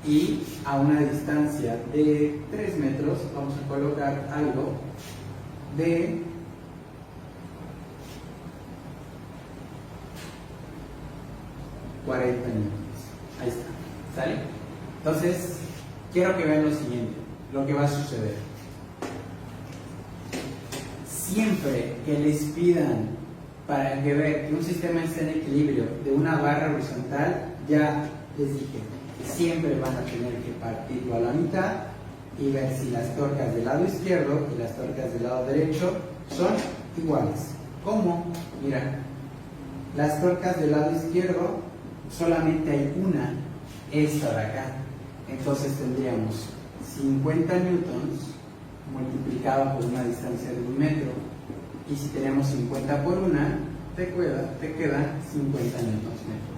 A: Y a una distancia de 3 metros vamos a colocar algo de 40 newtons. Ahí está. ¿Sale? Entonces, quiero que vean lo siguiente, lo que va a suceder. Siempre que les pidan para que vean que un sistema esté en equilibrio de una barra horizontal, ya les dije que siempre van a tener que partirlo a la mitad y ver si las tuercas del lado izquierdo y las tuercas del lado derecho son iguales. ¿Cómo? Mira, las tuercas del lado izquierdo solamente hay una, esta de acá. Entonces tendríamos 50 newtons multiplicado por una distancia de 1 metro. Y si tenemos 50 por una, te queda 50 newtons metro.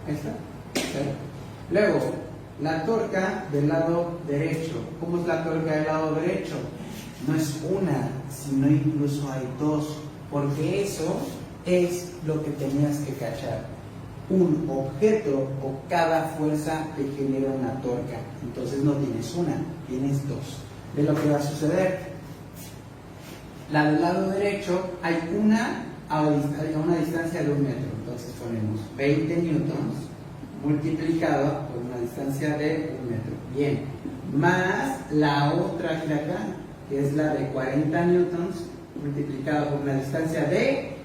A: Ahí está. ¿Sí? Luego, la tuerca del lado derecho. ¿Cómo es la tuerca del lado derecho? No es una, sino incluso hay dos, porque eso es lo que tenías que cachar. Un objeto o cada fuerza te genera una tuerca. Entonces no tienes una, tienes dos. ¿Ve lo que va a suceder? La del lado derecho hay una a una distancia de 1 metro. Entonces ponemos 20 newtons multiplicado por una distancia de 1 metro. Bien. Más la otra de acá, que es la de 40 newtons multiplicado por una distancia de...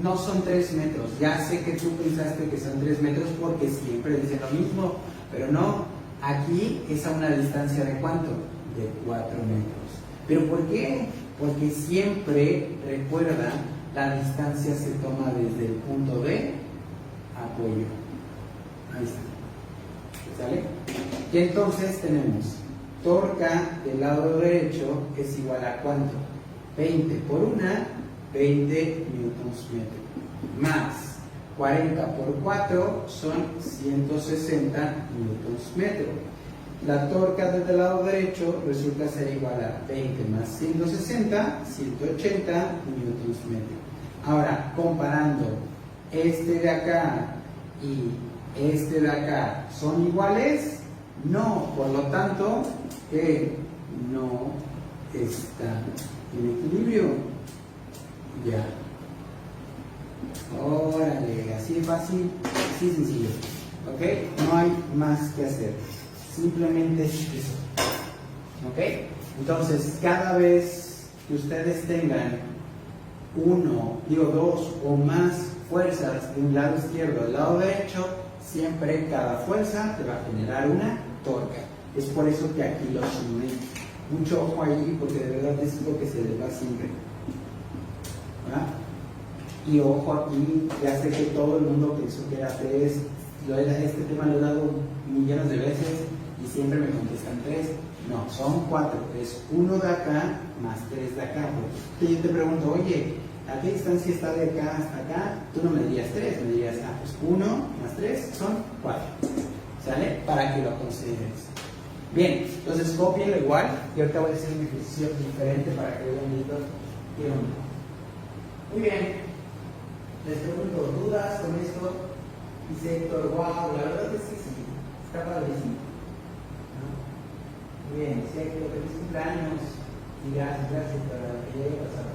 A: No son 3 metros. Ya sé que tú pensaste que son 3 metros porque siempre dicen lo mismo, pero no. Aquí es a una distancia de ¿cuánto? De 4 metros. ¿Pero por qué? Porque siempre, recuerda, la distancia se toma desde el punto de apoyo. Ahí está. ¿Sale? Y entonces tenemos torca del lado derecho es igual a ¿cuánto? 20 por una, 20 newtons metro. Más 40 por 4 son 160 newtons metro. La torca del lado derecho resulta ser igual a 20 más 160, 180 newtons metro. Ahora, comparando este de acá y este de acá, ¿son iguales? No, por lo tanto, no está en equilibrio. Ya. Órale, así de fácil, así sencillo. ¿Ok? No hay más que hacer. Simplemente es eso. ¿Ok? Entonces, cada vez que ustedes tengan dos o más fuerzas de un lado izquierdo al lado derecho, siempre cada fuerza te va a generar una torca. Es por eso que aquí los uní. Mucho ojo ahí, porque de verdad es lo que se les va siempre. ¿verdad? Y ojo aquí, ya sé que todo el mundo pensó que era 3, este tema lo he dado millones de veces y siempre me contestan 3. No, son 4, es 1 de acá más 3 de acá. Porque yo te pregunto, oye, ¿a qué distancia está de acá hasta acá? Tú no me dirías 3, me dirías, pues 1 más 3 son 4. ¿Sale? Para que lo consideres. Bien, entonces copienlo igual y ahorita voy a hacer un ejercicio diferente para que vean bien qué onda. Muy bien. Les pregunto, ¿dudas con esto? Dice Héctor, wow, la verdad es que sí, está padrísimo. ¿No? Muy bien, dice Héctor, feliz cumpleaños. Y gracias por lo que ya haya pasado.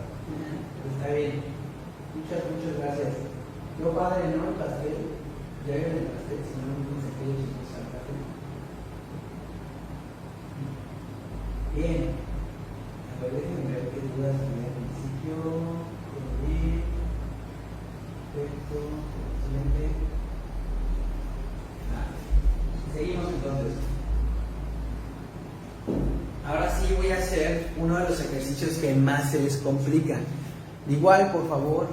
A: Está bien. Muchas gracias. Yo padre, ¿no? El pastel. Ya ven el pastel, si no, no sé qué es el pastel. Bien. A ver, déjenme ver qué dudas tenía al principio. Perfecto, excelente. Seguimos entonces. Ahora sí voy a hacer uno de los ejercicios que más se les complica. Igual, por favor,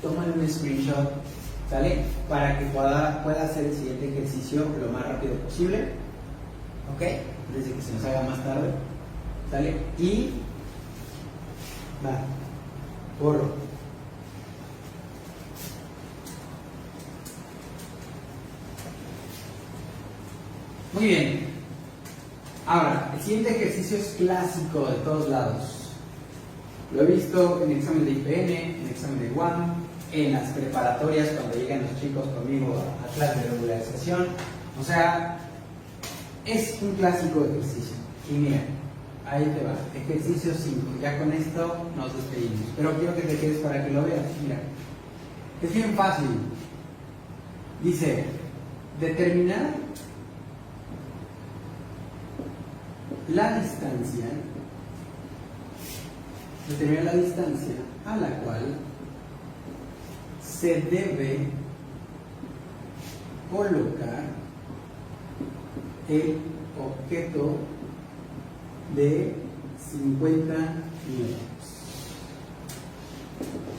A: tomen un screenshot, ¿sale? Para que pueda hacer el siguiente ejercicio lo más rápido posible. ¿Ok? Desde que se nos haga más tarde. ¿Sale? Y va, borro. Muy bien. Ahora, el siguiente ejercicio es clásico de todos lados. Lo he visto en examen de IPN, en examen de UAM, en las preparatorias cuando llegan los chicos conmigo a clase de regularización. O sea, es un clásico ejercicio. Y mira, ahí te va. Ejercicio 5. Ya con esto nos despedimos. Pero quiero que te quedes para que lo veas. Mira, es bien fácil. Dice, determinar la distancia a la cual se debe colocar el objeto de 50 newtons.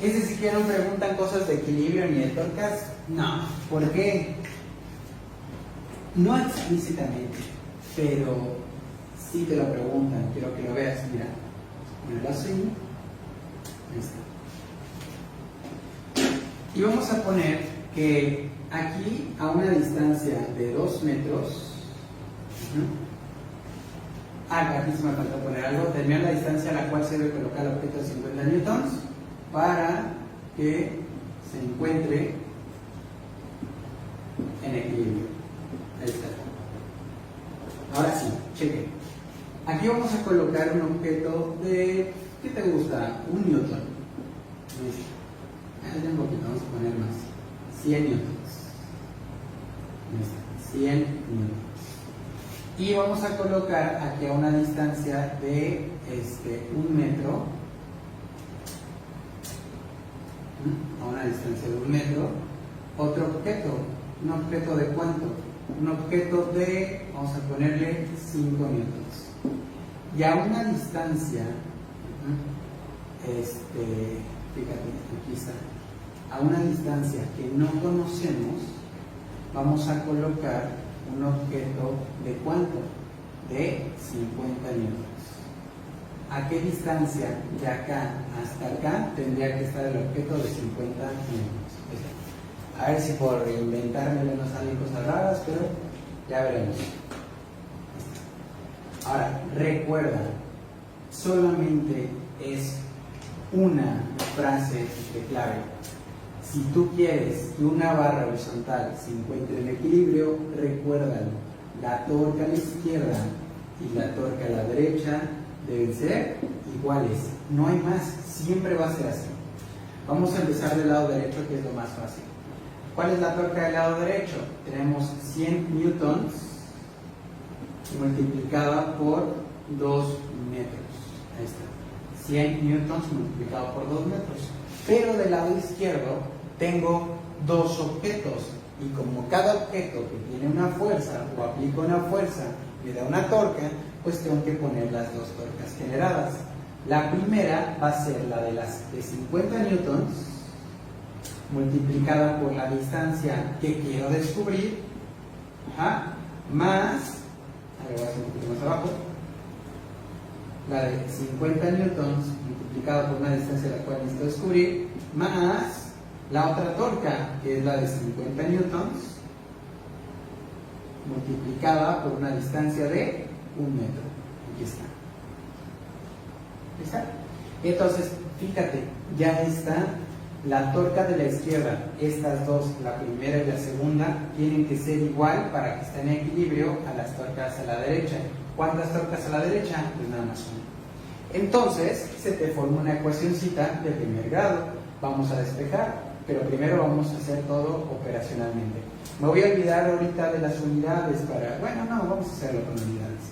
A: ¿Es decir que no preguntan cosas de equilibrio ni de torcas? No. ¿Por qué? No explícitamente, pero sí te lo preguntan. Quiero que lo veas. Mira, ponerlo así. Ahí está. Y vamos a poner que aquí, a una distancia de 2 metros, aquí se me falta poner algo, determinar la distancia a la cual se debe colocar el objeto de 50 newtons para que se encuentre en equilibrio. Ahí está. Ahora sí, cheque. Aquí vamos a colocar un objeto de, ¿qué te gusta? 1 newton. Un poquito, vamos a poner más. 100 newtons. 100 newtons. Y vamos a colocar aquí a una distancia de 1 metro. A una distancia de 1 metro. Otro objeto. ¿Un objeto de cuánto? Un objeto de, vamos a ponerle 5 newtons. Y a una distancia, fíjate, aquí está. A una distancia que no conocemos, vamos a colocar un objeto de cuánto? De 50 newtons. ¿A qué distancia de acá hasta acá tendría que estar el objeto de 50 newtons? A ver si por inventármelo no salen cosas raras, pero ya veremos. Ahora, recuerda, solamente es una frase de clave. Si tú quieres que una barra horizontal se encuentre en equilibrio, recuérdalo. La torca a la izquierda y la torca a la derecha deben ser iguales. No hay más, siempre va a ser así. Vamos a empezar del lado derecho, que es lo más fácil. ¿Cuál es la torca del lado derecho? Tenemos 100 newtons multiplicada por 2 metros. Ahí está. 100 newtons multiplicado por 2 metros. Pero del lado izquierdo tengo dos objetos. Y como cada objeto que tiene una fuerza o aplica una fuerza me da una torca, pues tengo que poner las dos torcas generadas. La primera va a ser la de 50 newtons multiplicada por la distancia que quiero descubrir, más, ahora voy a hacer un poquito más abajo, la de 50 newtons multiplicada por una distancia a la cual necesito descubrir, más la otra torca, que es la de 50 newtons multiplicada por una distancia de 1 metro. Aquí está. ¿Está? Entonces, fíjate, ya está. La torca de la izquierda, estas dos, la primera y la segunda, tienen que ser igual para que estén en equilibrio a las torcas a la derecha. ¿Cuántas torcas a la derecha? Pues nada más una. Entonces, se te forma una ecuacioncita de primer grado. Vamos a despejar, pero primero vamos a hacer todo operacionalmente. Me voy a olvidar ahorita de las unidades para... Bueno, no, vamos a hacerlo con unidades.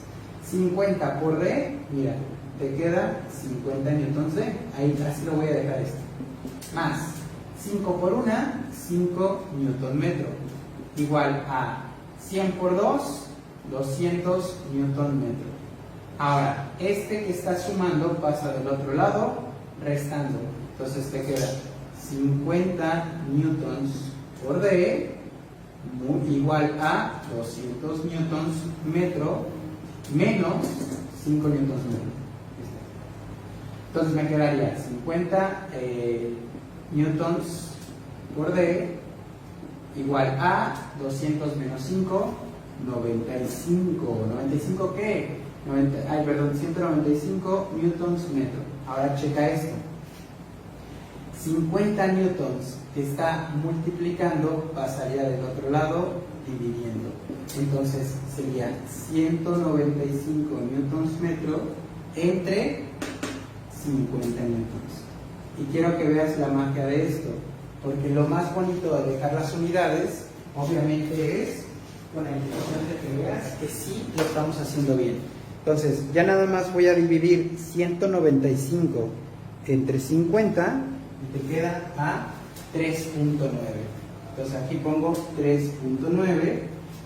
A: 50 por D, mira, te queda 50 newtons D. Ahí, así lo voy a dejar esto. Más 5 por 1, 5 newton metro, igual a 100 por 2, 200 newton metro. Ahora, este que está sumando pasa del otro lado, restando. Entonces te queda 50 newtons por D, igual a 200 newtons metro, menos 5 newtons metro. Entonces me quedaría 50 newtons por D igual a 200 menos 5, 95. ¿95 qué? 195 newtons metro. Ahora checa esto. 50 newtons que está multiplicando pasaría del otro lado dividiendo. Entonces sería 195 newtons metro entre 50 newtons. Y quiero que veas la magia de esto, porque lo más bonito de dejar las unidades, obviamente, es con la intención de que veas que sí lo estamos haciendo bien. Entonces, ya nada más voy a dividir 195 entre 50 y te queda a 3.9. Entonces aquí pongo 3.9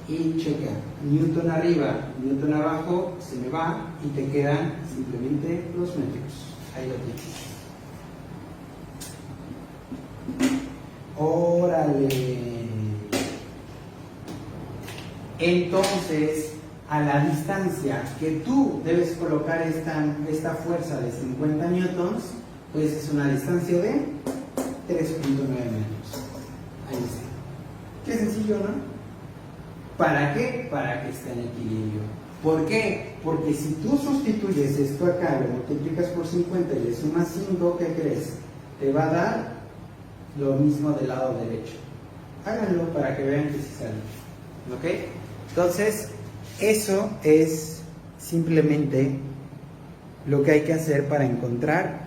A: y checa, Newton arriba, Newton abajo, se me va y te quedan simplemente los metros. Ahí lo tienes. Órale. Entonces, a la distancia que tú debes colocar esta fuerza de 50 newtons, pues es una distancia de 3.9 metros. Ahí está. Qué sencillo, ¿no? ¿Para qué? Para que esté en equilibrio. ¿Por qué? Porque si tú sustituyes esto acá, lo multiplicas por 50 y le sumas 5, ¿qué crees? Te va a dar lo mismo del lado derecho. Háganlo para que vean que sí sale. ¿Ok? Entonces, eso es simplemente lo que hay que hacer para encontrar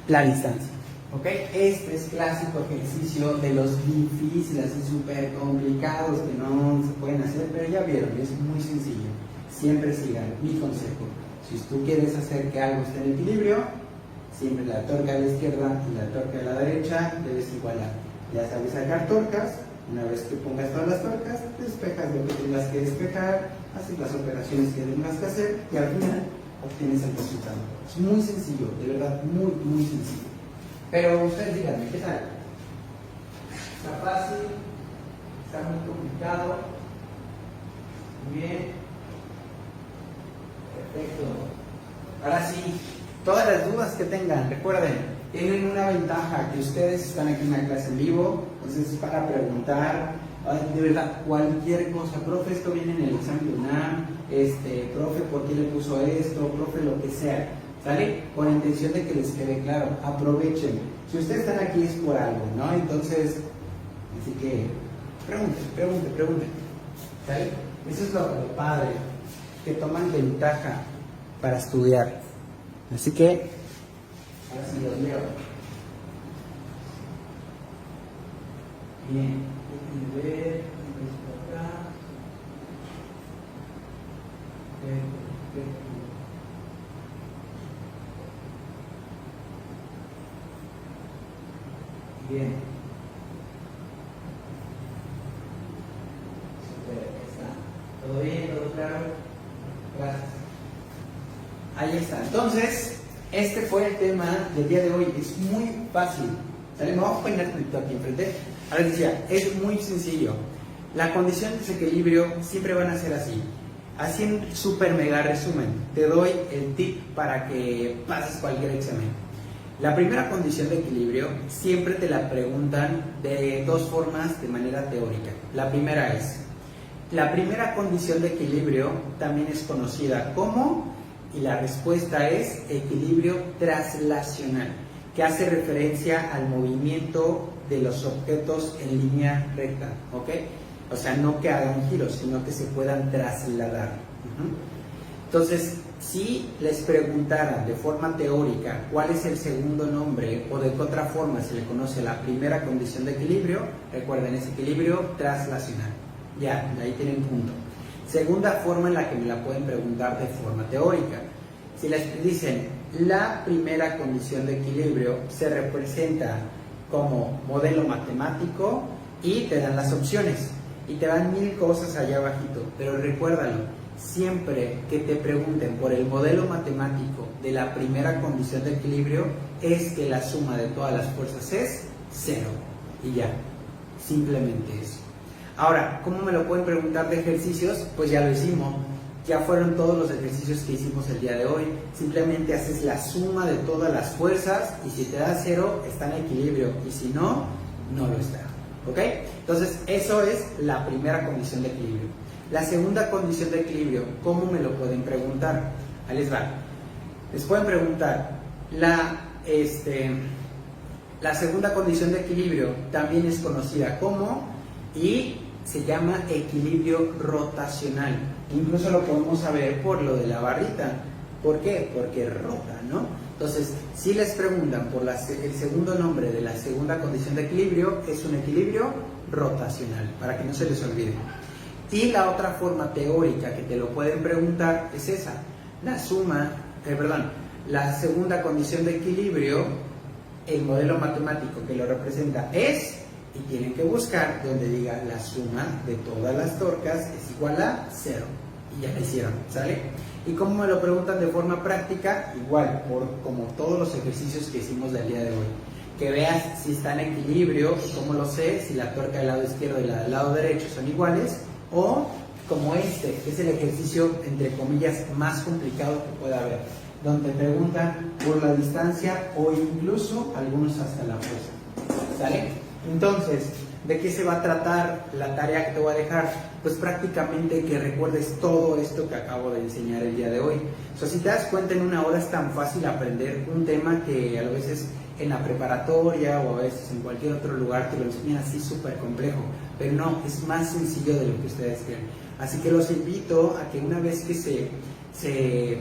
A: la distancia. ¿Ok? Este es clásico ejercicio de los difíciles y súper complicados que no se pueden hacer, pero ya vieron, es muy sencillo. Siempre sigan mi consejo. Si tú quieres hacer que algo esté en equilibrio, siempre la torca de la izquierda y la torca de la derecha debes igualar. Ya sabes sacar torcas. Una vez que pongas todas las torcas, despejas lo que tengas que despejar, haces las operaciones que tengas que hacer y al final obtienes el resultado. Es muy sencillo, de verdad, muy, muy sencillo. Pero ustedes díganme, ¿qué tal? ¿Está fácil? ¿Está muy complicado? Muy bien. Perfecto. Ahora sí, todas las dudas que tengan, recuerden, tienen una ventaja, que ustedes están aquí en la clase en vivo, entonces para preguntar, de verdad, cualquier cosa, profe, esto viene en el examen de UNAM, profe, ¿por qué le puso esto? Profe, lo que sea, ¿sale? Con la intención de que les quede claro, aprovechen. Si ustedes están aquí es por algo, ¿no? Entonces, así que, pregunten, ¿sale? Eso es lo padre, que toman ventaja para estudiar. Así que, ahora sí los leo. Bien, déjenme ver, por acá. Perfecto. Bien. Super, está. ¿Todo bien? ¿Todo claro? Gracias. Ahí está. Entonces, este fue el tema del día de hoy. Es muy fácil. ¿Sale? Me voy a poner esto aquí enfrente. Ahora decía, es muy sencillo. La condición de desequilibrio siempre van a ser así. Así en super mega resumen, te doy el tip para que pases cualquier examen. La primera condición de equilibrio siempre te la preguntan de dos formas de manera teórica. La primera es, la primera condición de equilibrio también es conocida como, y la respuesta es equilibrio traslacional, que hace referencia al movimiento de los objetos en línea recta, ¿ok? O sea, no que hagan giros, sino que se puedan trasladar. Entonces, si les preguntaran de forma teórica cuál es el segundo nombre o de qué otra forma se le conoce la primera condición de equilibrio, recuerden, es equilibrio traslacional. Ya, ahí tienen punto. Segunda forma en la que me la pueden preguntar de forma teórica. Si les dicen la primera condición de equilibrio se representa como modelo matemático y te dan las opciones y te dan 1000 cosas allá abajito, pero recuérdalo, siempre que te pregunten por el modelo matemático de la primera condición de equilibrio es que la suma de todas las fuerzas es 0 y ya, simplemente eso. Ahora, ¿cómo me lo pueden preguntar de ejercicios? Pues ya lo hicimos, ya fueron todos los ejercicios que hicimos el día de hoy. Simplemente haces la suma de todas las fuerzas y si te da 0 está en equilibrio y si no, no lo está. ¿Ok? Entonces, eso es la primera condición de equilibrio. La segunda condición de equilibrio, ¿cómo me lo pueden preguntar? Ahí les va. Les pueden preguntar, la segunda condición de equilibrio también es conocida como, y se llama equilibrio rotacional. Incluso lo podemos saber por lo de la barrita. ¿Por qué? Porque rota, ¿no? Entonces, si les preguntan por el segundo nombre de la segunda condición de equilibrio, es un equilibrio rotacional, para que no se les olvide. Y la otra forma teórica que te lo pueden preguntar es esa. La segunda condición de equilibrio, el modelo matemático que lo representa es
B: y tienen que buscar donde diga la suma de todas las torcas es igual a 0. Y ya la hicieron, ¿sale? Y como me lo preguntan de forma práctica, igual, como todos los ejercicios que hicimos del día de hoy. Que veas si está en equilibrio, cómo lo sé, si la tuerca del lado izquierdo y la del lado derecho son iguales, o como este, que es el ejercicio, entre comillas, más complicado que pueda haber, donde preguntan por la distancia o incluso algunos hasta la fuerza, ¿sale? Entonces, ¿de qué se va a tratar la tarea que te voy a dejar? Pues prácticamente que recuerdes todo esto que acabo de enseñar el día de hoy. O sea, si te das cuenta, en una hora es tan fácil aprender un tema que a veces en la preparatoria o a veces en cualquier otro lugar te lo enseñan así súper complejo, pero no, es más sencillo de lo que ustedes creen. Así que los invito a que una vez que se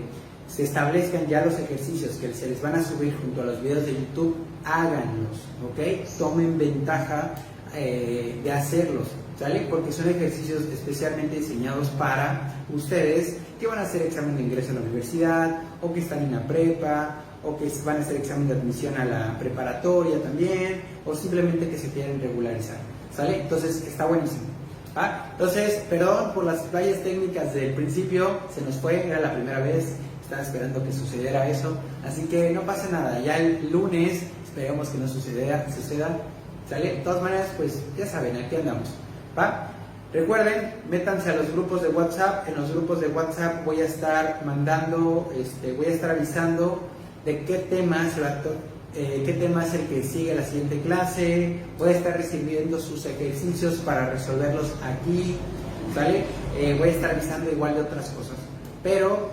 B: establezcan ya los ejercicios que se les van a subir junto a los videos de YouTube, háganlos, ¿ok? Tomen ventaja de hacerlos, ¿sale? Porque son ejercicios especialmente diseñados para ustedes que van a hacer examen de ingreso a la universidad, o que están en la prepa, o que van a hacer examen de admisión a la preparatoria también, o simplemente que se quieren regularizar, ¿sale? Entonces está buenísimo. Entonces, perdón por las fallas técnicas del principio, se nos fue, era la primera vez, estaba esperando que sucediera eso, así que no pasa nada, ya el lunes esperemos que no suceda, ¿sale? De todas maneras, pues ya saben, aquí andamos, ¿va? Recuerden, métanse a los grupos de WhatsApp. En los grupos de WhatsApp voy a estar mandando, voy a estar avisando de qué tema qué tema es el que sigue la siguiente clase. Voy a estar recibiendo sus ejercicios para resolverlos aquí, ¿sale? Voy a estar avisando igual de otras cosas, pero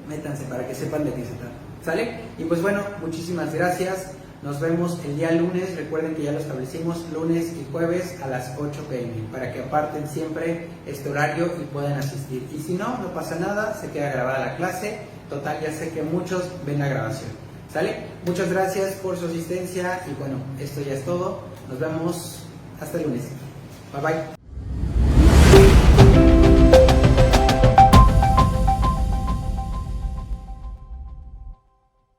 B: métanse para que sepan de qué se trata, ¿sale? Y pues bueno, muchísimas gracias. Nos vemos el día lunes. Recuerden que ya lo establecimos, lunes y jueves a las 8 p.m. para que aparten siempre este horario y puedan asistir. Y si no, no pasa nada, se queda grabada la clase. Total, ya sé que muchos ven la grabación, ¿sale? Muchas gracias por su asistencia y bueno, esto ya es todo. Nos vemos hasta el lunes. Bye bye.